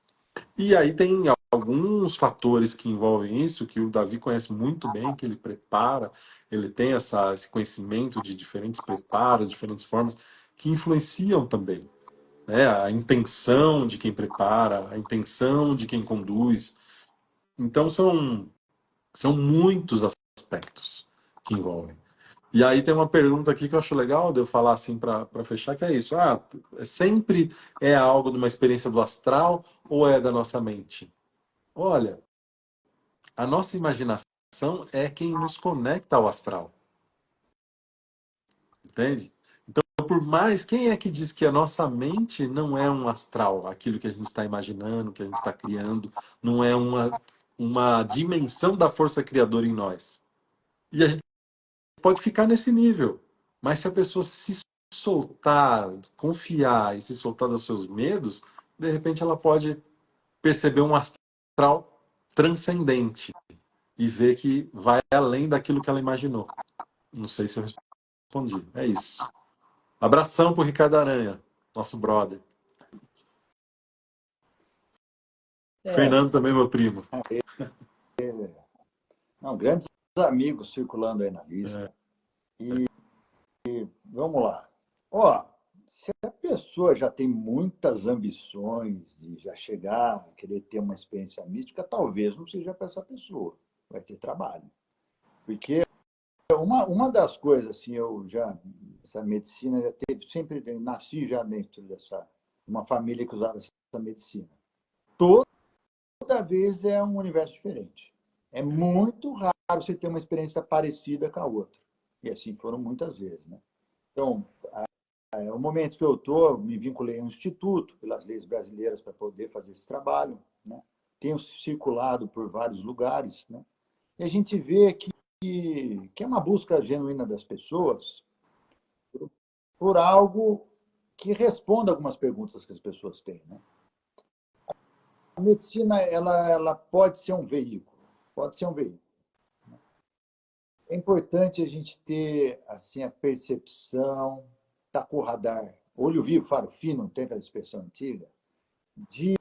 E aí tem alguns fatores que envolvem isso, que o Davi conhece muito bem, que ele prepara, ele tem esse conhecimento de diferentes preparos, diferentes formas, que influenciam também, né? A intenção de quem prepara, a intenção de quem conduz. Então são muitos aspectos que envolvem. E aí tem uma pergunta aqui que eu acho legal de eu falar assim para fechar, que é isso. Ah, sempre é algo de uma experiência do astral ou é da nossa mente? Olha, a nossa imaginação é quem nos conecta ao astral, entende? Então, por mais, quem é que diz que a nossa mente não é um astral, aquilo que a gente está imaginando, que a gente está criando, não é uma dimensão da força criadora em nós? E a gente pode ficar nesse nível, mas se a pessoa se soltar, confiar e se soltar dos seus medos, de repente ela pode perceber um astral transcendente e ver que vai além daquilo que ela imaginou. Não sei se eu respondi. É isso. Abração pro Ricardo Aranha, nosso brother. É, Fernando também, meu primo. não, grandes amigos circulando aí na É, lista. Vamos lá. Ó, se a pessoa já tem muitas ambições de já chegar, a querer ter uma experiência mística, talvez não seja para essa pessoa. Vai ter trabalho. Porque uma das coisas, assim, essa medicina já teve, sempre nasci já dentro uma família que usava essa medicina. Toda vez é um universo diferente. É muito raro você ter uma experiência parecida com a outra. E assim foram muitas vezes, né? Então, o momento que eu estou, me vinculei a um instituto, pelas leis brasileiras, para poder fazer esse trabalho, né? Tenho circulado por vários lugares, né? E a gente vê que é uma busca genuína das pessoas por algo que responda algumas perguntas que as pessoas têm, né? A medicina, ela pode ser um veículo, pode ser um veículo. É importante a gente ter assim a percepção, tá com o radar, olho vivo, faro fino, não tem aquela expressão antiga, de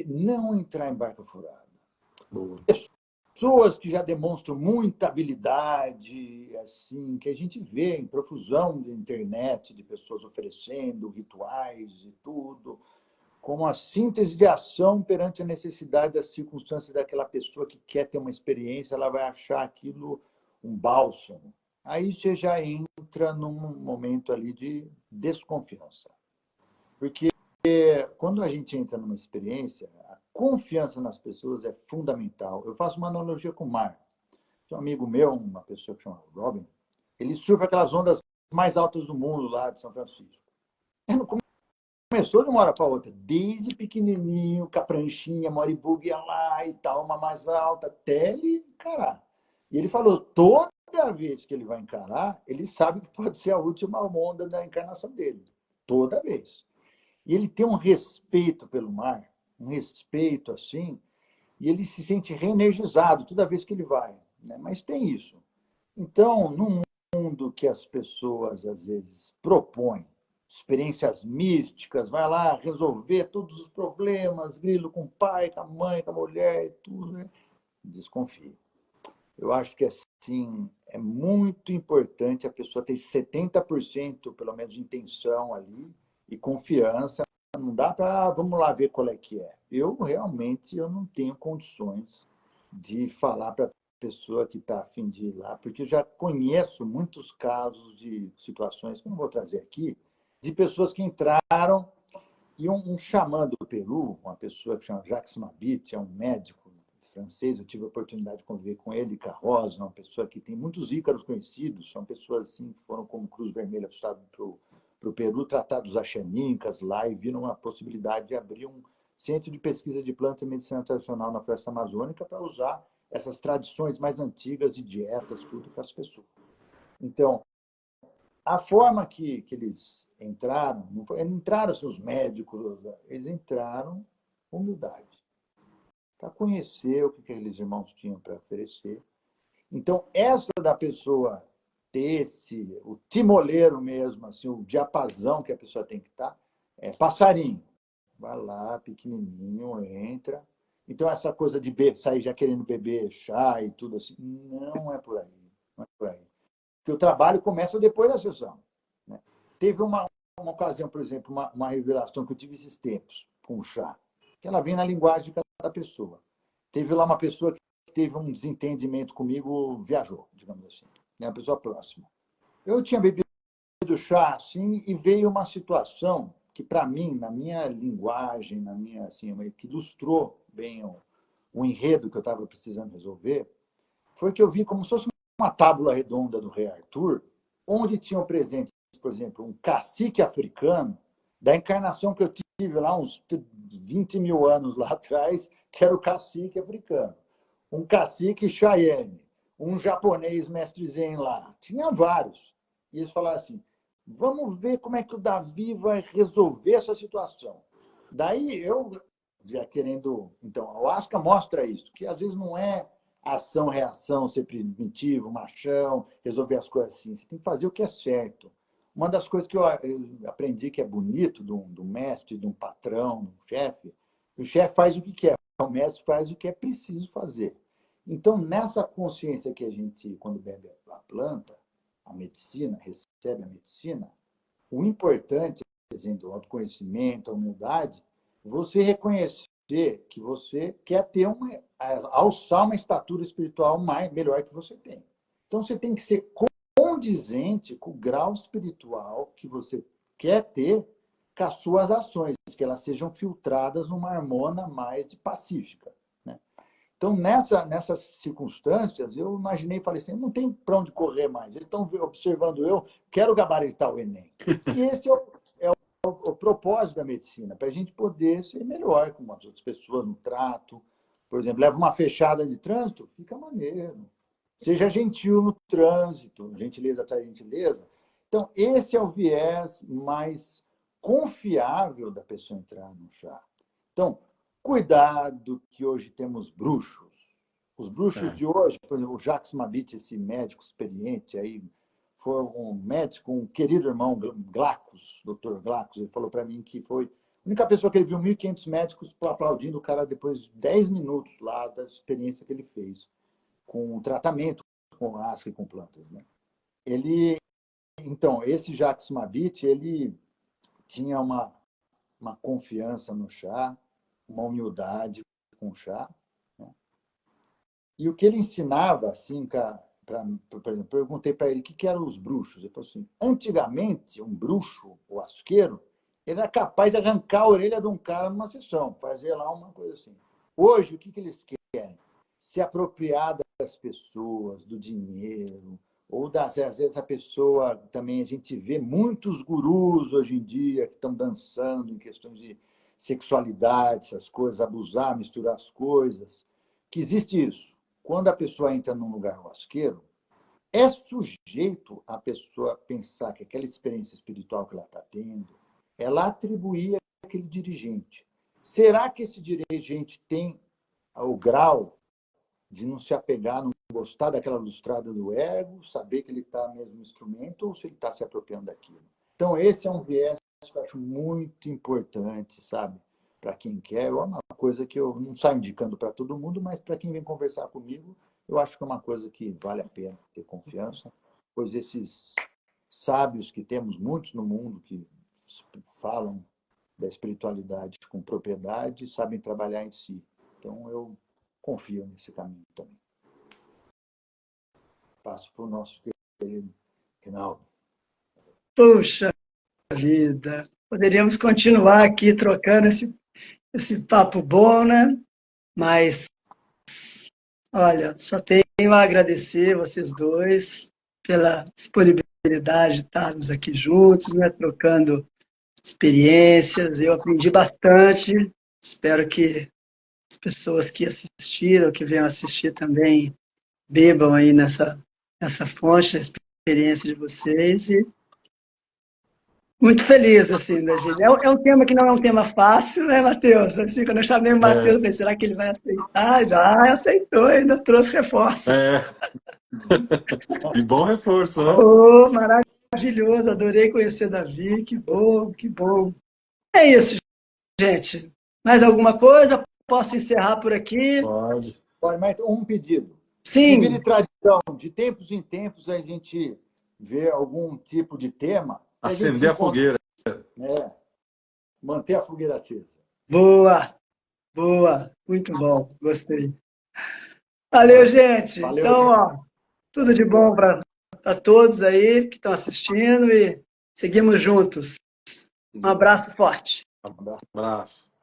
não entrar em barca furada. boa. Pessoas que já demonstram muita habilidade, assim, que a gente vê em profusão de internet, de pessoas oferecendo rituais e tudo, como a síntese de ação perante a necessidade das circunstâncias daquela pessoa que quer ter uma experiência, ela vai achar aquilo um bálsamo. Aí você já entra num momento ali de desconfiança. Porque quando a gente entra numa experiência, a confiança nas pessoas é fundamental. Eu faço uma analogia com o mar. Tem um amigo meu, uma pessoa que chama Robin, ele surfa aquelas ondas mais altas do mundo lá de São Francisco. Ele não começou de uma hora para outra, desde pequenininho, com a pranchinha, moribug ia lá e tal, uma mais alta, até ele encarar. E ele falou, toda vez que ele vai encarar, ele sabe que pode ser a última onda da encarnação dele. Toda vez. E ele tem um respeito pelo mar, um respeito assim, e ele se sente reenergizado toda vez que ele vai, né? Mas tem isso. Então, num mundo que as pessoas às vezes propõem experiências místicas, vai lá resolver todos os problemas, grilo com o pai, com a mãe, com a mulher e tudo, né? Desconfie. Eu acho que assim é muito importante a pessoa ter 70% pelo menos de intenção ali e confiança. Não dá para, vamos lá ver qual é que é. Eu não tenho condições de falar para a pessoa que está a fim de ir lá, porque eu já conheço muitos casos de situações que eu não vou trazer aqui, de pessoas que entraram e um xamã do Peru, uma pessoa que chama Jacques Mabit, é um médico francês, eu tive a oportunidade de conviver com ele, Carroz, uma pessoa que tem muitos ícaros conhecidos, são pessoas assim que foram como Cruz Vermelha para o Peru tratar dos axanincas lá e viram a possibilidade de abrir um centro de pesquisa de planta e medicina tradicional na floresta amazônica para usar essas tradições mais antigas de dietas, tudo para as pessoas. Então, a forma que eles entraram, não entraram os médicos, eles entraram com humildade, para conhecer o que aqueles irmãos tinham para oferecer. Então, essa da pessoa ter o timoleiro mesmo, assim, o diapasão que a pessoa tem que estar, é passarinho. Vai lá, pequenininho, entra. Então, essa coisa de sair já querendo beber chá e tudo assim, não é por aí. Não é por aí. Porque o trabalho começa depois da sessão. Né? Teve uma ocasião, por exemplo, uma revelação que eu tive esses tempos com o chá, que ela vem na linguagem de cada pessoa. Teve lá uma pessoa que teve um desentendimento comigo, viajou, digamos assim. né, uma pessoa próxima. Eu tinha bebido chá, assim, e veio uma situação que, para mim, na minha linguagem, na minha, assim, que ilustrou bem o enredo que eu estava precisando resolver, foi que eu vi como se fosse uma tábua redonda do Rei Arthur, onde tinham presentes, por exemplo, um cacique africano, da encarnação que eu tive lá uns 20 mil anos lá atrás, que era o cacique africano. Um cacique Cheyenne, um japonês mestre Zen lá. Tinha vários. E eles falaram assim, vamos ver como é que o Davi vai resolver essa situação. Daí eu, já querendo... Então, a Ayahuasca mostra isso, que às vezes não é ação-reação, ser primitivo, machão, resolver as coisas assim. Você tem que fazer o que é certo. Uma das coisas que eu aprendi que é bonito do mestre, de um patrão, de um chefe, o chefe faz o que quer, o mestre faz o que é preciso fazer. Então, nessa consciência que a gente, quando bebe a planta, a medicina, recebe a medicina, o importante, dizendo, o autoconhecimento, a humildade, você reconhecer que você quer ter alçar uma estatura espiritual melhor que você tem. Então, você tem que ser condizente com o grau espiritual que você quer ter com as suas ações, que elas sejam filtradas numa harmonia mais pacífica. Né? Então, nessas circunstâncias, eu imaginei e falei assim, não tem para onde correr mais. Eles estão observando eu, quero gabaritar o Enem. E esse é o propósito da medicina, para a gente poder ser melhor com as outras pessoas no trato. Por exemplo, leva uma fechada de trânsito, fica maneiro. Seja gentil no trânsito, gentileza atrás de gentileza. Então, esse é o viés mais confiável da pessoa entrar no chá. Então, cuidado que hoje temos bruxos. Os bruxos de hoje, por exemplo, o Jacques Mabit, esse médico experiente aí, foi um médico, um querido irmão, Glacos, Dr. Glacos, ele falou para mim que foi a única pessoa que ele viu 1.500 médicos aplaudindo o cara depois de 10 minutos lá da experiência que ele fez com o tratamento com asca e com plantas. Né? Então, esse Jacques Mabit, ele tinha uma confiança no chá, uma humildade com o chá. Né? E o que ele ensinava, assim, por exemplo, perguntei para ele o que eram os bruxos. Ele falou assim, antigamente, um bruxo, o asqueiro, ele era capaz de arrancar a orelha de um cara numa sessão, fazer lá uma coisa assim. Hoje, o que eles querem? Se apropriar das pessoas, do dinheiro, ou às vezes a pessoa também, a gente vê muitos gurus hoje em dia que estão dançando em questões de sexualidade, essas coisas, abusar, misturar as coisas, que existe isso. Quando a pessoa entra num lugar rasqueiro, é sujeito a pessoa pensar que aquela experiência espiritual que ela está tendo, ela atribuir àquele dirigente. Será que esse dirigente tem o grau de não se apegar, não gostar daquela lustrada do ego, saber que ele está mesmo no instrumento ou se ele está se apropriando daquilo? Então, esse é um viés que eu acho muito importante, sabe? Para quem quer, é uma coisa que eu não saio indicando para todo mundo, mas para quem vem conversar comigo, eu acho que é uma coisa que vale a pena ter confiança, pois esses sábios que temos muitos no mundo que falam da espiritualidade com propriedade, sabem trabalhar em si. Então, eu confio nesse caminho também. Passo para o nosso querido Rinaldo. Puxa vida! Poderíamos continuar aqui trocando esse papo bom, né? Mas, olha, só tenho a agradecer vocês dois pela disponibilidade de estarmos aqui juntos, né? Trocando experiências. Eu aprendi bastante. Espero que as pessoas que assistiram, que venham assistir também, bebam aí nessa fonte da experiência de vocês. E muito feliz, assim, da gente. É um tema que não é um tema fácil, né, Matheus? Assim, quando eu chamei o Matheus, eu falei, será que ele vai aceitar? Aceitou, ainda trouxe reforços. E bom reforço, né? Oh, maravilhoso, adorei conhecer Davi, que bom, que bom. É isso, gente. Mais alguma coisa? Posso encerrar por aqui? Pode. Olha, mas um pedido. Que vire Sim. tradição, de tempos em tempos a gente vê algum tipo de tema. Acender a fogueira. Manter a fogueira acesa. Boa, boa. Muito bom, gostei. Valeu, gente. Valeu, Então, gente. ó, tudo de bom para a todos aí que estão assistindo e seguimos juntos. Um abraço forte. Um abraço. Abraço.